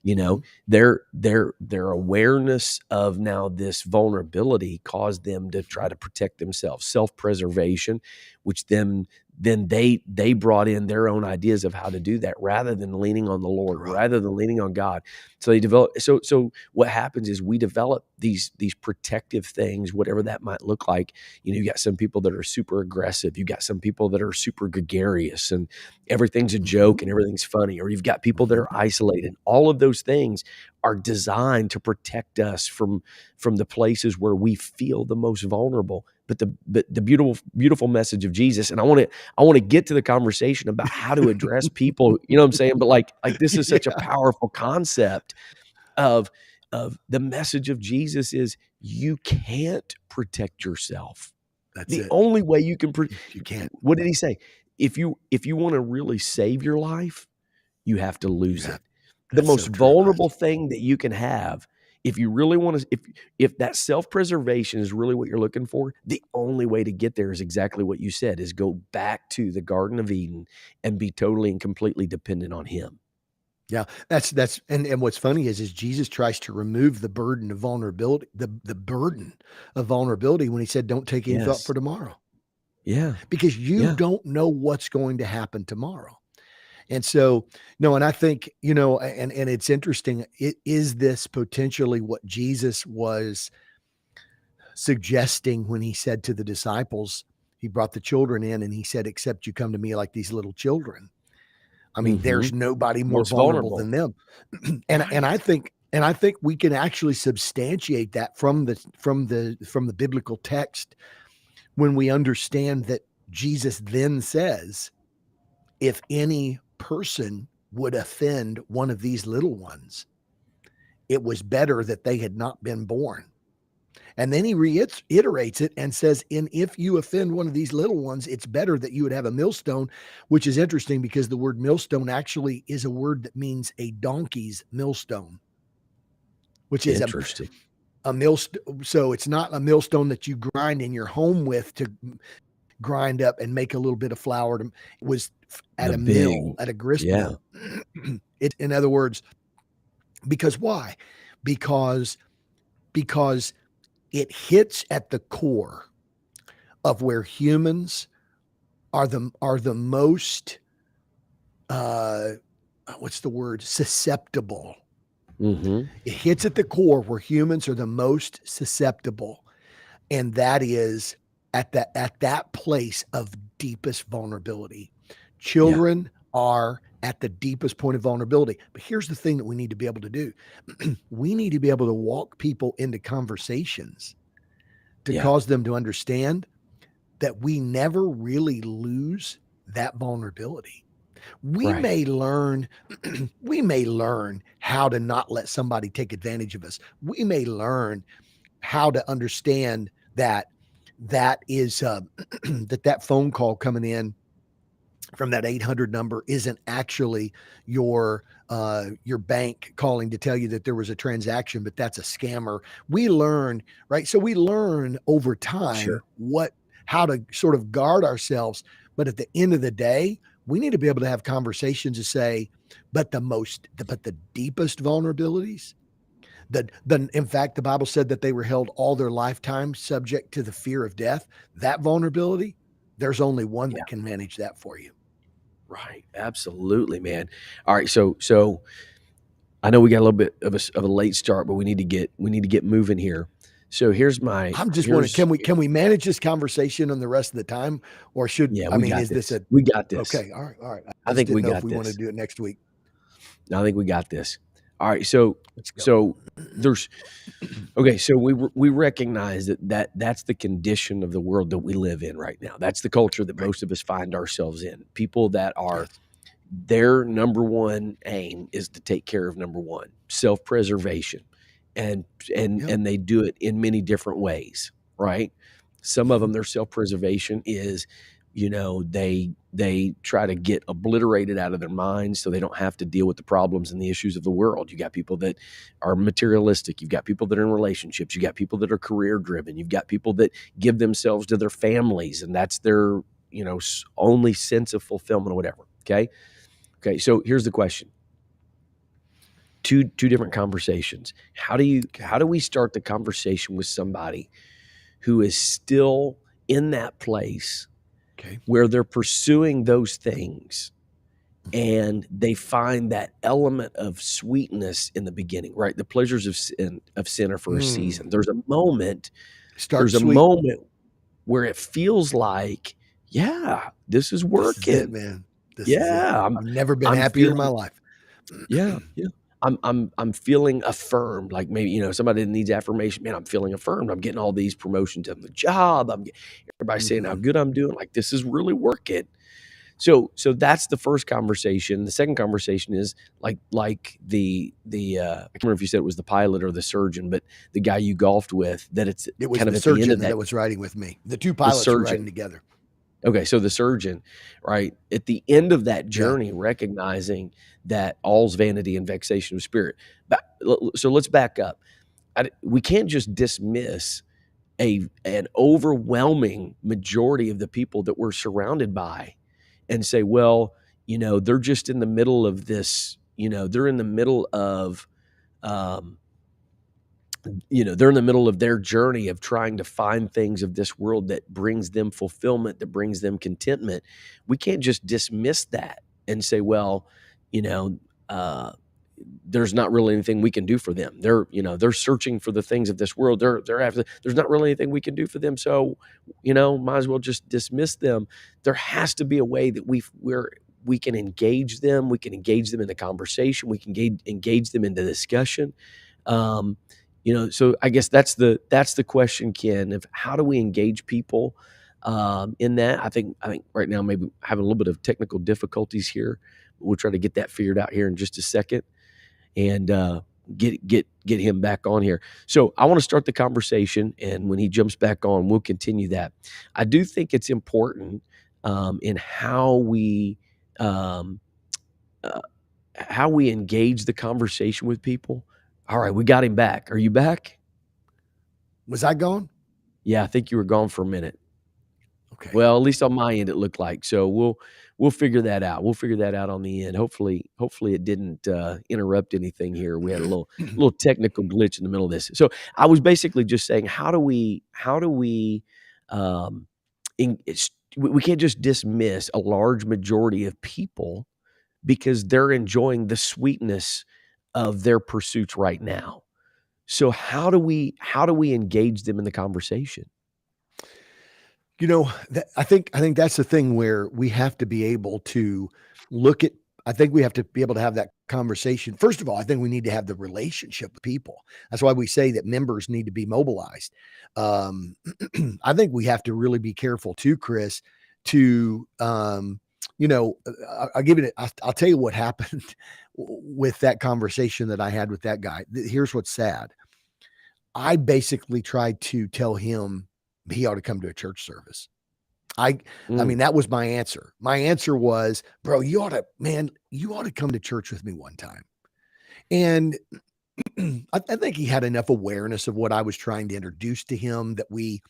Mm-hmm. Their awareness of now this vulnerability caused them to try to protect themselves, self-preservation, which then they brought in their own ideas of how to do that rather than leaning on the Lord, Right. rather than leaning on God. So they develop so what happens is we develop these protective things, whatever that might look like. You got some people that are super aggressive, you got some people that are super gregarious and everything's a Mm-hmm. joke and everything's funny, or you've got people that are Mm-hmm. isolated. All of those things are designed to protect us from the places where we feel the most vulnerable. But the beautiful message of Jesus, and I want to get to the conversation about how to address people, you know what I'm saying? But like this is such a Yeah. powerful concept of the message of Jesus is you can't protect yourself. That's The it. only way you can You can't. what did he say? If you want to really save your life, you have to You lose it. have. The That's most so true, Chris. vulnerable thing that you can have, if you really want to, if that self-preservation is really what you're looking for, the only way to get there is exactly what you said, is go back to the Garden of Eden and be totally and completely dependent on him. Yeah, that's and what's funny is Jesus tries to remove the burden of vulnerability, the burden of vulnerability when he said, "Don't take any thought Yes. for tomorrow," Yeah. because you Yeah. don't know what's going to happen tomorrow. And so, no, and I think and it's interesting. Is this potentially what Jesus was suggesting when he said to the disciples? He brought the children in and he said, "Except you come to me like these little children." I mean, there's Mhm. nobody more Most vulnerable vulnerable. than them. And Right. I think we can actually substantiate that from the biblical text when we understand that Jesus then says, if any person would offend one of these little ones, it was better that they had not been born. And then he reiterates it and says, and if you offend one of these little ones, it's better that you would have a millstone, which is interesting because the word millstone actually is a word that means a donkey's millstone, which is Interesting. a millstone. So it's not a millstone that you grind in your home with to grind up and make a little bit of flour. It was at The a mill, big, at a grist yeah. mill. In other words, because why? Because because it hits at the core of where humans are the most what's the word, susceptible. Mhm. It hits at the core where humans are the most susceptible, and that is at that place of deepest vulnerability. Yeah. Children are at the deepest point of vulnerability. But here's the thing that we need to be able to do. We need to be able to walk people into conversations to Yeah. cause them to understand that we never really lose that vulnerability. We Right. may learn we may learn how to not let somebody take advantage of us. We may learn how to understand that that is that phone call coming in from that 800 number isn't actually your bank calling to tell you that there was a transaction, but that's a scammer. We learn, right? So we learn over time Sure. how to sort of guard ourselves. But at the end of the day, we need to be able to have conversations to say, but the deepest vulnerabilities, the in fact, the Bible said that they were held all their lifetime subject to the fear of death. That vulnerability, there's only one Yeah. that can manage that for you. Right. Absolutely, man. All right. So I know we got a little bit of a late start, but we need to get moving here. So here's my I'm just wondering, here's can we manage this conversation on the rest of the time, or should yeah, I we mean, got is this this. a We got this. okay? All right. I I just think didn't we know if got we want to this. do it next week. I think we got this. All right. So Let's go. so there's okay. So we recognize that's the condition of the world that we live in right now. That's the culture that Right. most of us find ourselves in. People that are Yes. their number one aim is to take care of number one, self-preservation. And Yep. and they do it in many different ways, right? Some of Hmm. them, their self-preservation is, they try to get obliterated out of their minds so they don't have to deal with the problems and the issues of the world. You got people that are materialistic, you've got people that are in relationships, you got people that are career driven, you've got people that give themselves to their families and that's their, only sense of fulfillment or whatever. Okay, so here's the question. Two different conversations. Okay. How do we start the conversation with somebody who is still in that place Okay. where they're pursuing those things and they find that element of sweetness in the beginning, right? The pleasures of sin are for a Mm. season. There's Start a sweet. moment where it feels like, yeah, this is This is it, working. man. This is it. Yeah, I'm I've never been I'm happier in my feeling life. Yeah, yeah. I'm feeling affirmed. Like maybe, somebody that needs affirmation. Man, I'm feeling affirmed. I'm getting all these promotions on the job. Everybody saying how Hmm. good I'm doing. Like this is really working. So that's the first conversation. The second conversation is like I can't remember if you said it was the pilot or the surgeon, but the guy you golfed with. That it's It was kind of the at the end of surgeon that, that was riding with me. The two the pilots were riding surgeon. together. Okay, so the surgeon, right, at the end of that Yeah. journey, recognizing that all's vanity and vexation of spirit. So let's back up. We can't just dismiss an overwhelming majority of the people that we're surrounded by and say, well, they're just in the middle of this. They're in the middle of um, they're in the middle of their journey of trying to find things of this world that brings them fulfillment, that brings them contentment. We can't just dismiss that and say, well, you know, uh, there's not really anything we can do for them. They're searching for the things of this world. They're after. There's not really anything we can do for them. So, might as well just dismiss them. There has to be a way that we can engage them. We can engage them in the conversation. We can engage them in the discussion. Um, so I guess that's the question, Ken, of how do we engage people in that? I think right now maybe having a little bit of technical difficulties here. We'll try to get that figured out here in just a second and get him back on here. So I want to start the conversation, and when he jumps back on, we'll continue that. I do think it's important in um, uh, how we engage the conversation with people. All right, we got him back. Are you back? Was I gone? Yeah, I think you were gone for a minute. Okay. Well, at least on my end, it looked like. So we'll figure that out. We'll figure that out on the end. Hopefully it didn't interrupt anything here. We had a little technical glitch in the middle of this. So I was basically just saying, how do we um, we can't just dismiss a large majority of people because they're enjoying the sweetness of their pursuits right now. So how do we engage them in the conversation? I think that's the thing where we have to be able to look at. I think we have to be able to have that conversation. First of all, I think we need to have the relationship with people. That's why we say that members need to be mobilized. Um, I think we have to really be careful too, Chris. To I'll give it. I'll tell you what happened with that conversation that I had with that guy. Here's what's sad. I basically tried to tell him he ought to come to a church service. I mean, Mm, that was my answer. My answer was, bro, you ought to come to church with me one time. And I think he had enough awareness of what I was trying to introduce to him that we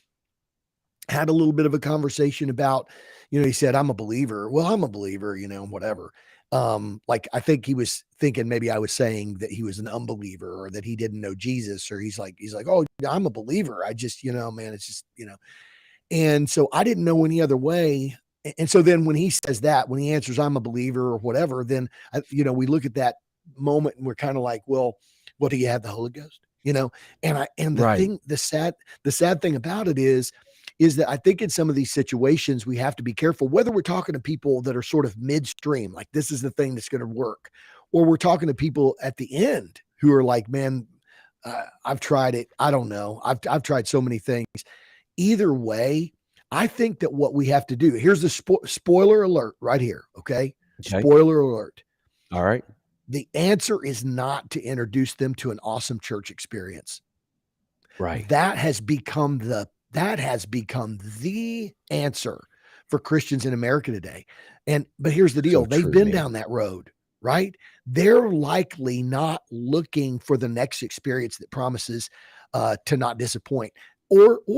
had a little bit of a conversation about, he said, I'm a believer. Well, I'm a believer, whatever. Like I think he was thinking maybe I was saying that he was an unbeliever or that he didn't know Jesus, or he's like, oh, I'm a believer. I just, man, it's just, and so I didn't know any other way. And so then when he says that, when he answers, I'm a believer or whatever, then, we look at that moment and we're kind of like, well, what do you have the Holy Ghost? And right. the sad thing about it is that I think in some of these situations, we have to be careful whether we're talking to people that are sort of midstream, like this is the thing that's going to work, or we're talking to people at the end who are like, man, I've tried it. I don't know. I've tried so many things. Either way, I think that what we have to do, here's the spoiler alert right here. Okay. Okay. Spoiler alert. All right. The answer is not to introduce them to an awesome church experience. Right. That has become the answer for Christians in America today. But here's the So deal. They've true, been man. down that road, right? They're likely not looking for the next experience that promises to not disappoint. Or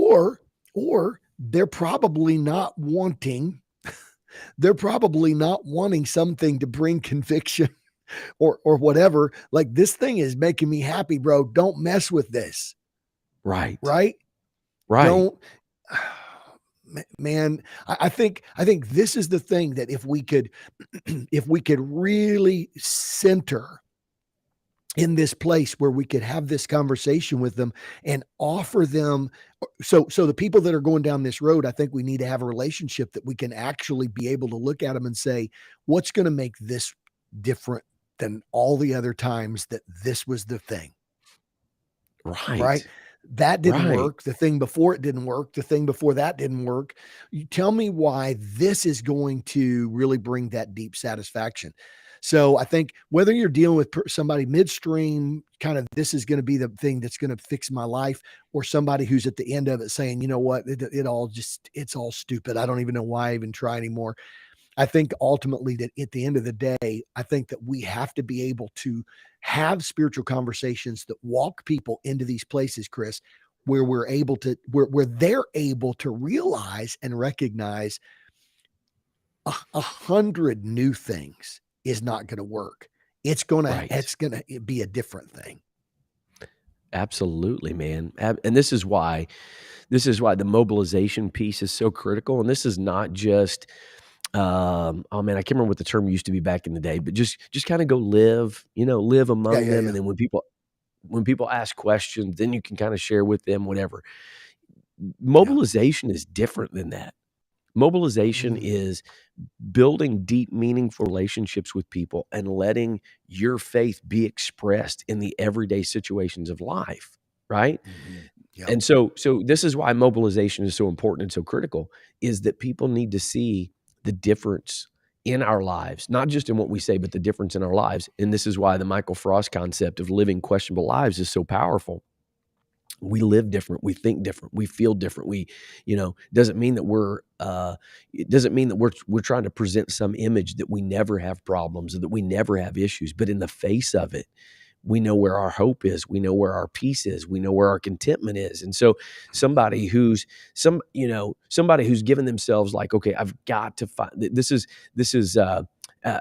they're probably not wanting something to bring conviction or whatever. Like, this thing is making me happy, bro. Don't mess with this, Right. right? Right. Don't man, I think this is the thing that if we could if we could really center in this place where we could have this conversation with them and offer them, so the people that are going down this road, I think we need to have a relationship that we can actually be able to look at them and say, what's going to make this different than all the other times that this was the thing, right? Right. That didn't Right. work. The thing before it didn't work. The thing before that didn't work. You tell me why this is going to really bring that deep satisfaction. So I think whether you're dealing with somebody midstream, kind of this is going to be the thing that's going to fix my life, or somebody who's at the end of it saying, you know what, it's all stupid. I don't even know why I even try anymore. I think ultimately that at the end of the day, I think that we have to be able to have spiritual conversations that walk people into these places, Chris, where where they're able to realize and recognize 100 new things is not going to work. Right. It's gonna be a different thing. Absolutely, man. And this is why the mobilization piece is so critical. And this is not just oh man, I can't remember what the term used to be back in the day, but just kind of go live, live Yeah, among yeah, them. yeah. And then when people ask questions, then you can kind of share with them whatever. Yeah. Mobilization is different than that. Mobilization Mhm. is building deep, meaningful relationships with people and letting your faith be expressed in the everyday situations of life, right? Mhm. Yep. And so this is why mobilization is so important and so critical, is that people need to see the difference in our lives, not just in what we say, but the difference in our lives. And this is why the Michael Frost concept of living questionable lives is so powerful. We live different, we think different, we feel different. Doesn't mean that we're trying to present some image that we never have problems or that we never have issues. But in the face of it, we know where our hope is, we know where our peace is, we know where our contentment is. And so somebody who's somebody who's given themselves like, okay, I've got to find this is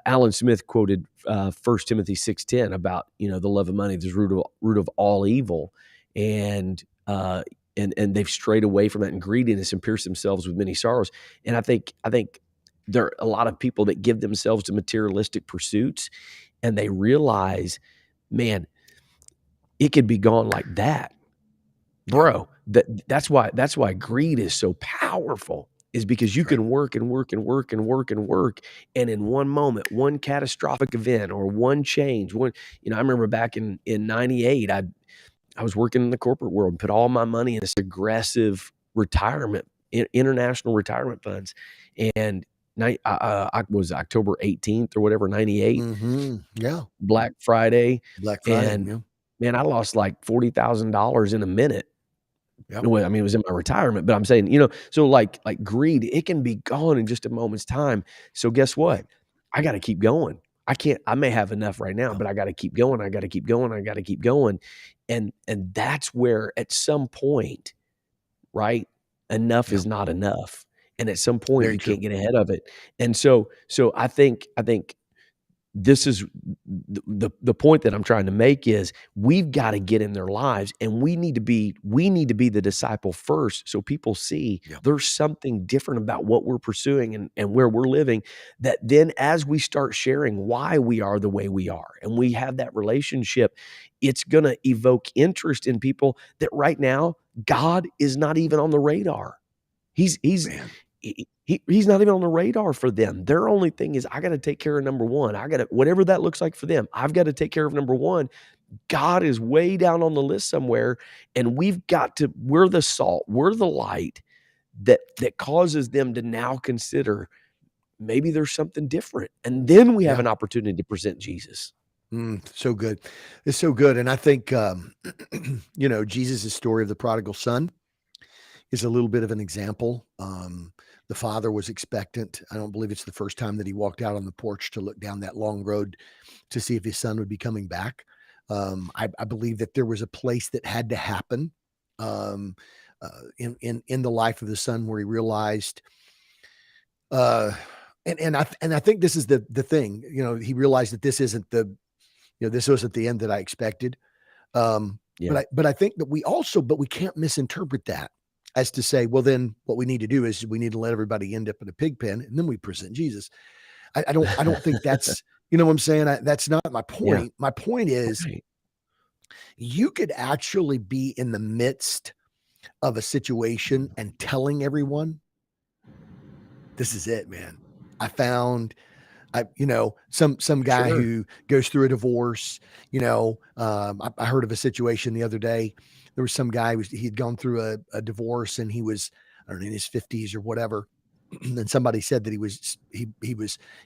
Alan Smith quoted 1 Timothy 6:10 about, the love of money, the root of all evil. And they've strayed away from that and greediness and pierced themselves with many sorrows. And I think there are a lot of people that give themselves to materialistic pursuits, and they realize, man, it could be gone like that, bro. That's why greed is so powerful, is because you That's right. can work and work and work and work and work, and in one moment, one catastrophic event or one change, I remember back in '98, I was working in the corporate world and put all my money in this aggressive retirement, international retirement funds. And I was October 18th or whatever, 98, Yeah. Black Friday. Black Friday. And Yeah. man, I lost like $40,000 in a minute. Yep. Well, I mean, it was in my retirement, but I'm saying, so like greed, it can be gone in just a moment's time. So guess what? Right. I got to keep going. I may have enough right now, Yeah. but I got to keep going. I got to keep going. I got to keep going. And that's where at some point, right? Enough Yeah. is not enough. And at some point Very you true. can't get ahead of it. And so I think this is the point that I'm trying to make is we've got to get in their lives, and we need to be the disciple first, so people see Yeah. there's something different about what we're pursuing and where we're living, that then as we start sharing why we are the way we are and we have that relationship, it's going to evoke interest in people that right now God is not even on the radar. He's he's Man. he's not even on the radar for them. Their only thing is, I got to take care of number one. I got to, whatever that looks like for them, I've got to take care of number one. God is way down on the list somewhere, and we're the salt, we're the light that causes them to now consider maybe there's something different. And then we have Yeah. an opportunity to present Jesus. So good. It's so good. And I think, Jesus' story of the prodigal son is a little bit of an example. The father was expectant. I don't believe it's the first time that he walked out on the porch to look down that long road to see if his son would be coming back. I believe that there was a place that had to happen um, in the life of the son where he realized, uh, and I think this is the thing. He realized that this wasn't the end that I expected. Yeah. But I think that but we can't misinterpret that as to say, well, then what we need to do is we need to let everybody end up in a pig pen and then we present Jesus. I don't think that's, you know what I'm saying? That's not my Yeah. point. My point is Right. you could actually be in the midst of a situation and telling everyone, this is it, man. I found some guy Sure. who goes through a divorce. I heard of a situation the other day. There was some guy he'd gone through a divorce, and he was, I don't know, in his 50s or whatever. And somebody said that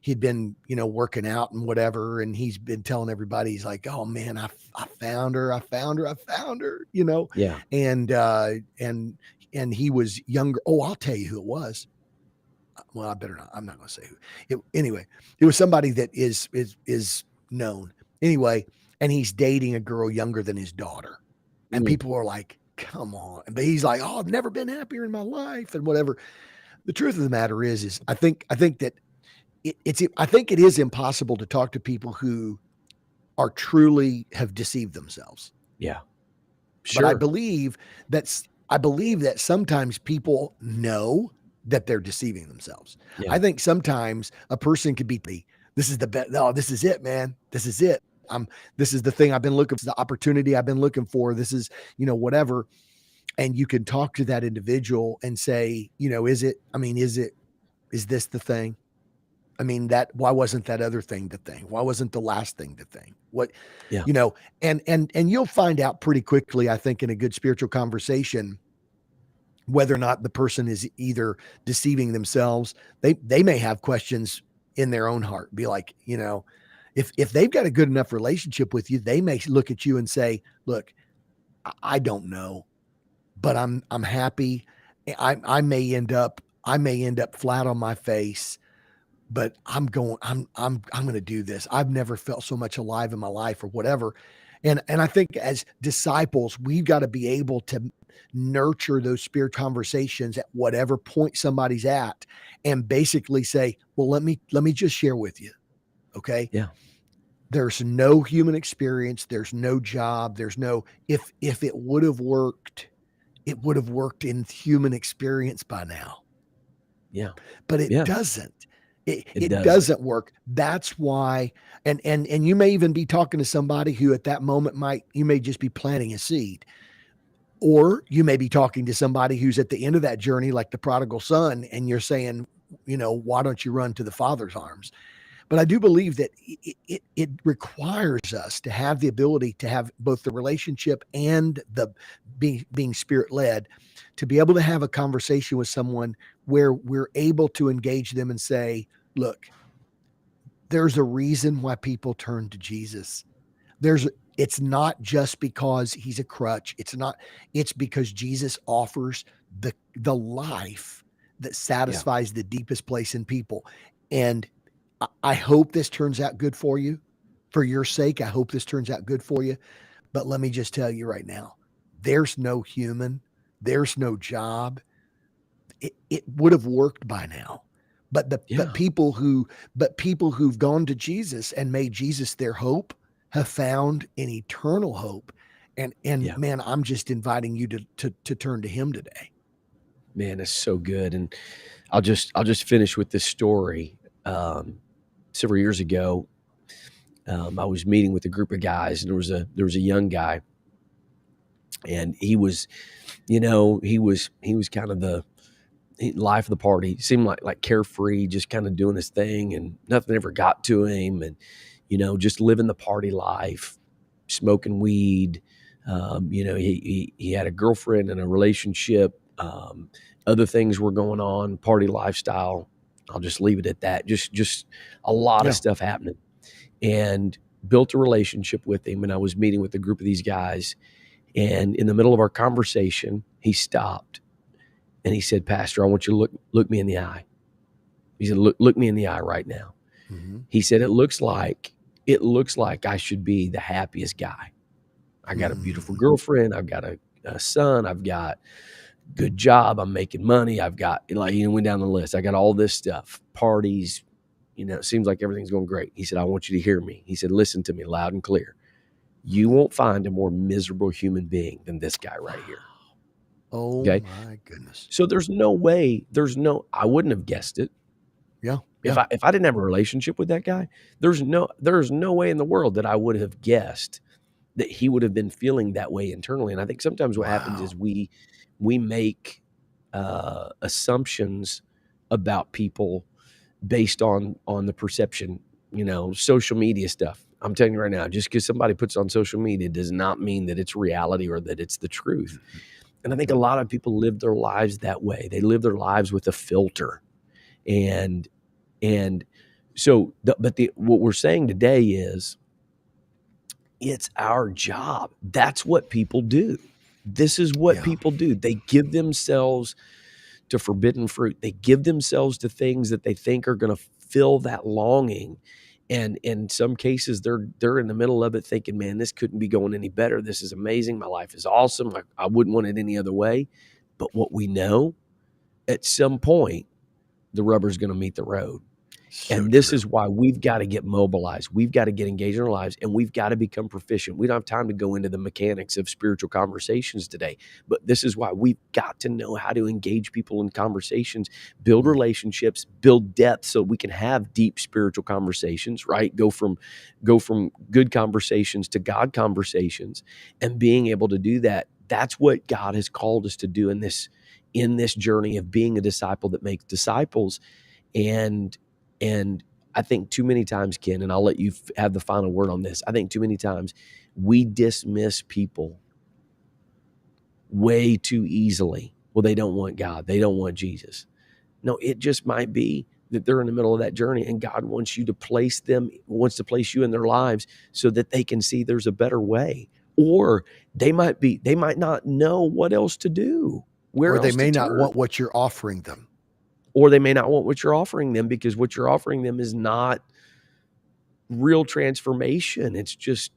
he'd been, working out and whatever, and he's been telling everybody, he's like, oh man, I found her, I found her, I found her, Yeah. and and he was younger. Oh, I'll tell you who it was. Well, I better not. I'm not going to say who. Anyway, it was somebody that is known anyway, and he's dating a girl younger than his daughter, and Mm, people are like, "Come on!" But he's like, "Oh, I've never been happier in my life," and whatever. The truth of the matter is I think that I think it is impossible to talk to people who are truly have deceived themselves. yeah. But Sure. I believe that sometimes people know that they're deceiving themselves. Yeah. I think sometimes a person could be, this is the best. Oh, this is it, man. This is it. This is the thing I've been looking for, the opportunity I've been looking for. This is, whatever. And you can talk to that individual and say, is this the thing? I mean, why wasn't that other thing the thing? Why wasn't the last thing the thing? What, Yeah. and you'll find out pretty quickly, I think, in a good spiritual conversation, whether or not the person is either deceiving themselves. They may have questions in their own heart, be like, if they've got a good enough relationship with you, they may look at you and say, look, I don't know, but I'm happy. I may end up flat on my face, but I'm going to do this. I've never felt so much alive in my life or whatever. And I think as disciples, we've got to be able to nurture those spirit conversations at whatever point somebody's at, and basically say, well, let me just share with you. Okay. Yeah. There's no human experience, there's no job, there's no, if it would have worked, it would have worked in human experience by now. Yeah. But it Yeah. doesn't. It It doesn't. doesn't work. That's why, and you may even be talking to somebody who at that moment you may just be planting a seed, or you may be talking to somebody who's at the end of that journey, like the prodigal son, and you're saying, why don't you run to the father's arms? But I do believe that it requires us to have the ability to have both the relationship and the being spirit led, to be able to have a conversation with someone where we're able to engage them and say, look, there's a reason why people turn to Jesus. It's not just because he's a crutch. It's because Jesus offers the life that Yeah. satisfies the deepest place in people. And I hope this turns out good for you. For your sake, I hope this turns out good for you. But let me just tell you right now, there's no human, there's no job. It would have worked by now. But the Yeah. but people who've gone to Jesus and made Jesus their hope have found an eternal hope. And Yeah. man, I'm just inviting you to turn to him today. Man, it's so good. And I'll just finish with this story. Several years ago, I was meeting with a group of guys, and there was a young guy, and he was, he was kind of the life of the party. He seemed like carefree, just kind of doing his thing, and nothing ever got to him, and just living the party life, smoking weed. He had a girlfriend and a relationship. Other things were going on, party lifestyle. I'll just leave it at that. Just a lot of Yeah. stuff happening, and built a relationship with him. And I was meeting with a group of these guys, and in the middle of our conversation, he stopped and he said, "Pastor, I want you to look me in the eye." He said, "Look me in the eye right now." Mm-hmm. He said, "It looks like I should be the happiest guy. I got a beautiful Mm-hmm. girlfriend. I've got a son. I've got good job. I'm making money. I've got, went down the list. I got all this stuff, parties. It seems like everything's going great." He said, "I want you to hear me." He said, "Listen to me loud and clear. You won't find a more miserable human being than this guy right here." Oh Okay. my goodness. So I wouldn't have guessed it. Yeah. If Yeah. I didn't have a relationship with that guy, there's no way in the world that I would have guessed that he would have been feeling that way internally. And I think sometimes what happens Wow. is we make assumptions about people based on the perception, social media stuff. I'm telling you right now, just because somebody puts it on social media does not mean that it's reality or that it's the truth. Mhm. And I think a lot of people live their lives that way. They live their lives with a filter. And and so what we're saying today is it's our job. That's what people do. This is what Yeah. people do. They give themselves to forbidden fruit. They give themselves to things that they think are going to fill that longing. And in some cases, they're in the middle of it thinking, man, this couldn't be going any better. This is amazing. My life is awesome. I wouldn't want it any other way. But what we know, at some point, the rubber's going to meet the road. So And this true. is why we've got to get mobilized. We've got to get engaged in our lives, and we've got to become proficient. We don't have time to go into the mechanics of spiritual conversations today, but this is why we've got to know how to engage people in conversations, build Mm. relationships, build depth so we can have deep spiritual conversations, right? Go from good conversations to God conversations, and being able to do that. That's what God has called us to do in this journey of being a disciple that makes disciples. And I think too many times, Ken, and I'll let you have the final word on this. I think too many times we dismiss people way too easily. Well, they don't want God. They don't want Jesus. No, it just might be that they're in the middle of that journey, and God wants to place you in their lives so that they can see there's a better way. Or they might not know what else to do, where Or they else to may not turn. want what you're offering them. Or they may not want what you're offering them because what you're offering them is not real transformation. It's just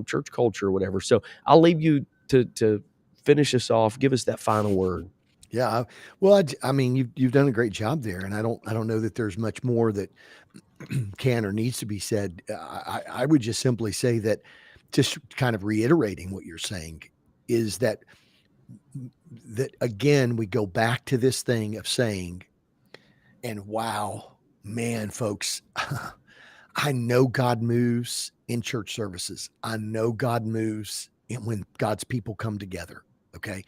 church culture or whatever. So I'll leave you to finish us off. Give us that final word. Yeah. Well, I mean, you've done a great job there, and I don't know that there's much more that can or needs to be said. I would just simply say that, just kind of reiterating what you're saying, is that again we go back to this thing of saying, and wow, man, folks, I know God moves in church services. I know God moves when God's people come together. Okay.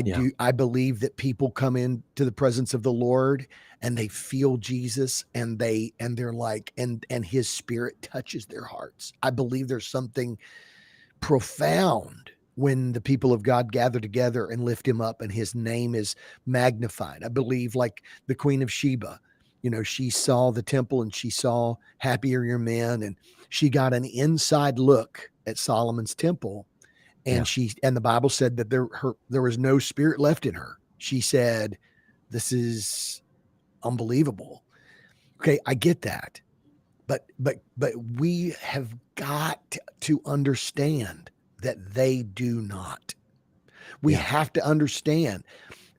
Yeah. I believe that people come into the presence of the Lord and they feel Jesus, and they're like, and his spirit touches their hearts. I believe there's something profound when the people of God gather together and lift him up and his name is magnified. I believe, like the Queen of Sheba, she saw the temple and she saw Happy Are Your Men, and she got an inside look at Solomon's temple. And Yeah. the Bible said that there was no spirit left in her. She said, "This is unbelievable." Okay, I get that. But we have got to understand that they do not. We Yeah. have to understand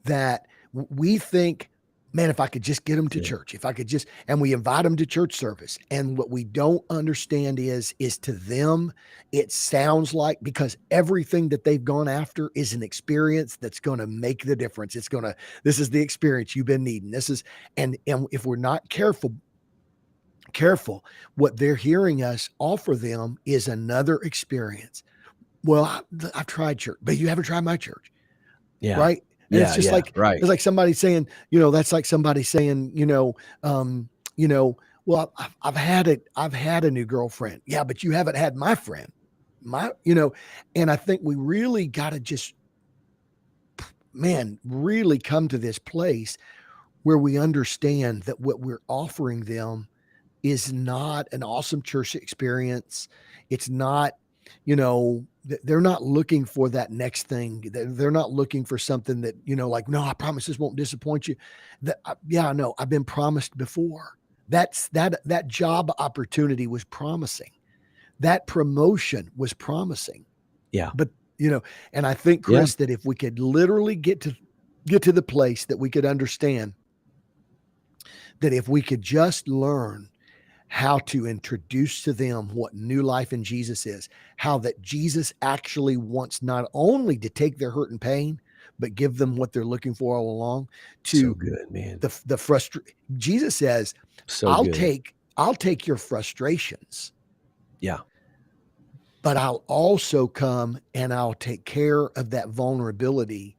that we think, man, if I could just get them to Yeah. church, if I could just, and we invite them to church service. And what we don't understand is to them, it sounds like, because everything that they've gone after is an experience that's going to make the difference. This is the experience you've been needing. And if we're not careful, what they're hearing us offer them is another experience. Well, I've tried church, but you haven't tried my church. Yeah. Right. And it's Yeah. just Yeah. like, Right. it's like somebody saying, that's like somebody saying, well, I've had a new girlfriend. Yeah, but you haven't had my friend. And I think we really got to just, man, really come to this place where we understand that what we're offering them is not an awesome church experience. It's not, they're not looking for that next thing. They're not looking for something that, like, no, I promise this won't disappoint you. Yeah, no, I've been promised before. That job opportunity was promising. That promotion was promising. Yeah. But, and I think, Yeah. Chris, that if we could literally get to the place that we could understand that if we could just learn how to introduce to them what new life in Jesus is, how that Jesus actually wants not only to take their hurt and pain, but give them what they're looking for all along. So To good, man. the frustration. Jesus says, So I'll good. take your frustrations, Yeah. but I'll also come and I'll take care of that vulnerability,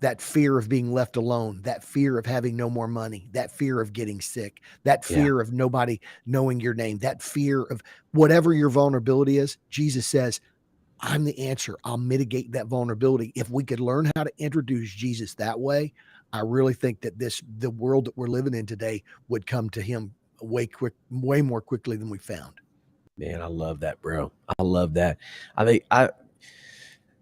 that fear of being left alone, that fear of having no more money, that fear of getting sick, that Yeah. fear of nobody knowing your name, that fear of whatever your vulnerability is. Jesus says, I'm the answer. I'll mitigate that vulnerability. If we could learn how to introduce Jesus that way, I really think that the world that we're living in today would come to him way more quickly than we found. Man, I love that, bro. I love that. I think I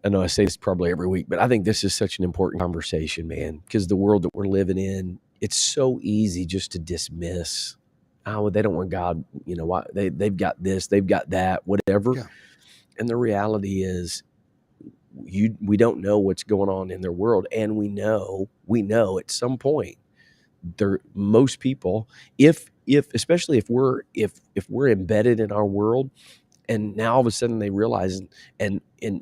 know I say this probably every week, but I think this is such an important conversation, man, because the world that we're living in, it's so easy just to dismiss. Oh, they don't want God. Why they've got this, they've got that, whatever. Yeah. And the reality is, we don't know what's going on in their world, and we know at some point, most people, if especially if we're embedded in our world, and now all of a sudden they realize, and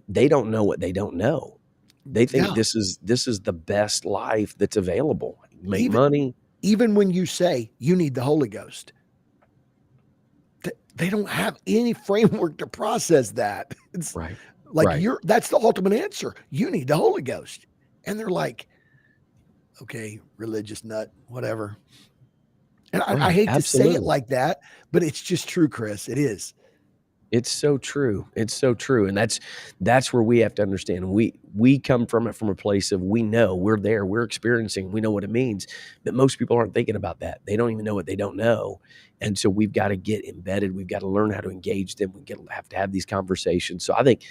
they don't know what they don't know. They think Yeah. this is the best life that's available. Make Even money. even when you say you need the Holy Ghost, they don't have any framework to process that. It's Right. like, Right. that's the ultimate answer. You need the Holy Ghost. And they're like, okay, religious nut, whatever. And I Right. hate to say it Absolutely. like that, but it's just true, Chris. It is. It's so true. It's so true. And that's where we have to understand. We come from it from a place of, we know, we're there, we're experiencing, we know what it means. But most people aren't thinking about that. They don't even know what they don't know. And so we've got to get embedded. We've got to learn how to engage them. Have to have these conversations. So I think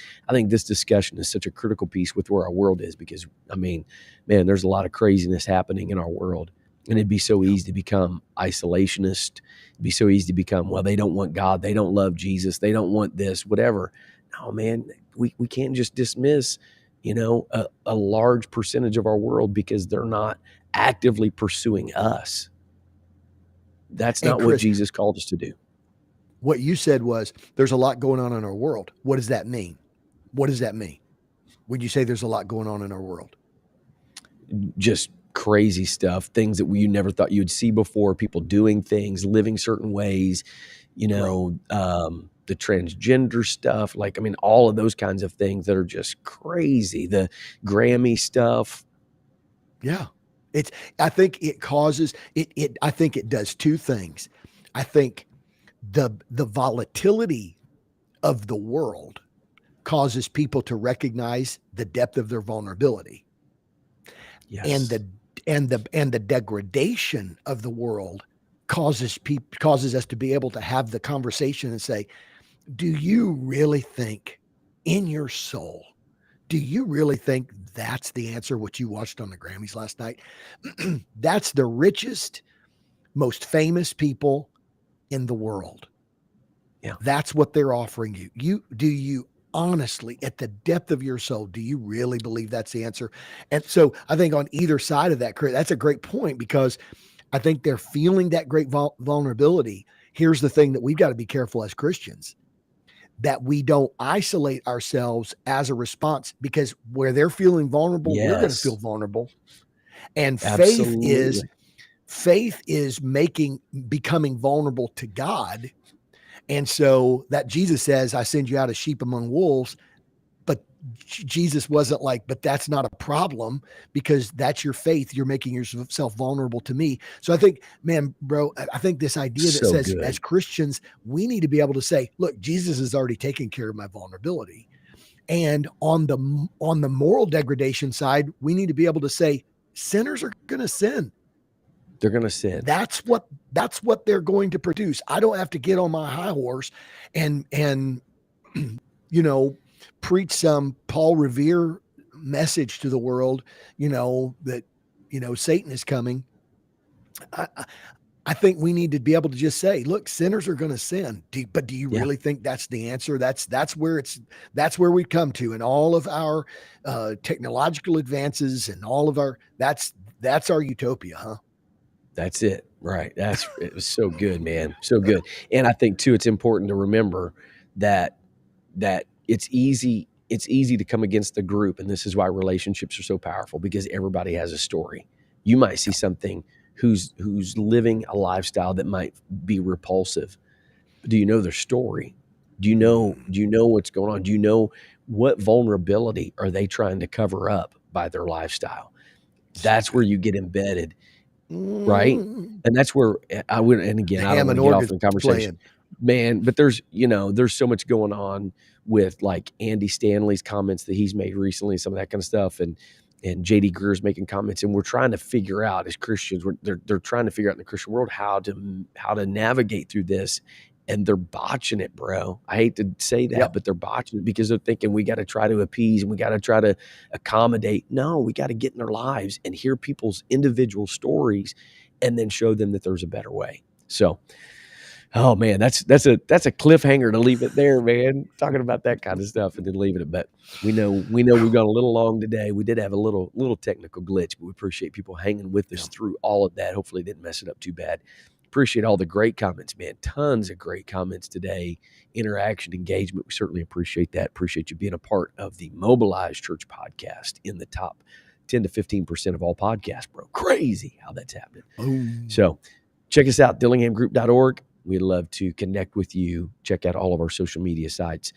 this discussion is such a critical piece with where our world is, because I mean, man, there's a lot of craziness happening in our world. And it'd be so easy to become isolationist. It'd be so easy to become, well, they don't want God. They don't love Jesus. They don't want this, whatever. oh man, we can't just dismiss, a large percentage of our world because they're not actively pursuing us. That's And not what Chris, Jesus called us to do. what you said was there's a lot going on in our world. What does that mean? What does that mean when you say there's a lot going on in our world? Just crazy stuff, things that you never thought you'd see before, people doing things, living certain ways, Bro, the transgender stuff, like, I mean, all of those kinds of things that are just crazy. The Grammy stuff. yeah. It's I think it causes it I think it does two things. I think the volatility of the world causes people to recognize the depth of their vulnerability. And Yes. the degradation of the world causes us to be able to have the conversation and say, do you really think in your soul, do you really think that's the answer what you watched on the Grammys last night? That's the richest, most famous people in the world. Yeah. That's what they're offering you. Do you honestly, at the depth of your soul, do you really believe that's the answer? And so I think on either side of that, that's a great point, because I think they're feeling that great vulnerability. Here's the thing that we've got to be careful as Christians, that we don't isolate ourselves as a response, because where they're feeling vulnerable, we're going to feel Yes. vulnerable. And Absolutely. faith is becoming vulnerable to God. And so that Jesus says, I send you out as sheep among wolves. But Jesus wasn't like, but that's not a problem, because that's your faith. You're making yourself vulnerable to me. So I think, man, bro, I think this idea that So says as good. Christians, we need to be able to say, look, Jesus has already taken care of my vulnerability. And on the moral degradation side, we need to be able to say sinners are going to sin. They're going to sin. That's what they're going to produce. I don't have to get on my high horse and you know preach some Paul Revere message to the world, that Satan is coming. I, I think we need to be able to just say, look, sinners are going to sin. But do you Yeah. really think that's the answer? That's where we come to, and all of our technological advances and all of our that's our utopia, huh? That's it. Right. It was so good, man. So good. And I think too, it's important to remember that it's easy to come against the group. And this is why relationships are so powerful, because everybody has a story. You might see something who's living a lifestyle that might be repulsive. But do you know their story? Do you know what's going on? Do you know what vulnerability are they trying to cover up by their lifestyle? So That's where good. you get embedded. Right? Mm, And that's where I would, and the again, I don't wanna Hammond get off organ's in the conversation, playing. man, but there's so much going on with, like, Andy Stanley's comments that he's made recently, some of that kind of stuff, and JD Greer's making comments, and we're trying to figure out as Christians, they're trying to figure out in the Christian world how to navigate through this, and they're botching it, bro. I hate to say that, Yep. but they're botching it because they're thinking we gotta try to appease and we gotta try to accommodate. No, we gotta get in their lives and hear people's individual stories and then show them that there's a better way. So, oh man, that's a cliffhanger to leave it there, man. Talking about that kind of stuff and then leaving it. But we know we've gone a little long today. We did have a little technical glitch, but we appreciate people hanging with us Yeah. through all of that. Hopefully, didn't mess it up too bad. Appreciate all the great comments, man. Tons of great comments today. Interaction, engagement. We certainly appreciate that. Appreciate you being a part of the Mobilized Church podcast in the top 10 to 15% of all podcasts, bro. Crazy how that's happening. Boom. So check us out, dillinghamgroup.org. We'd love to connect with you. Check out all of our social media sites.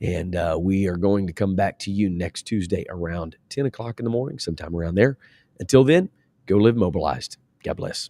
And we are going to come back to you next Tuesday around 10 o'clock in the morning, sometime around there. Until then, go live mobilized. God bless.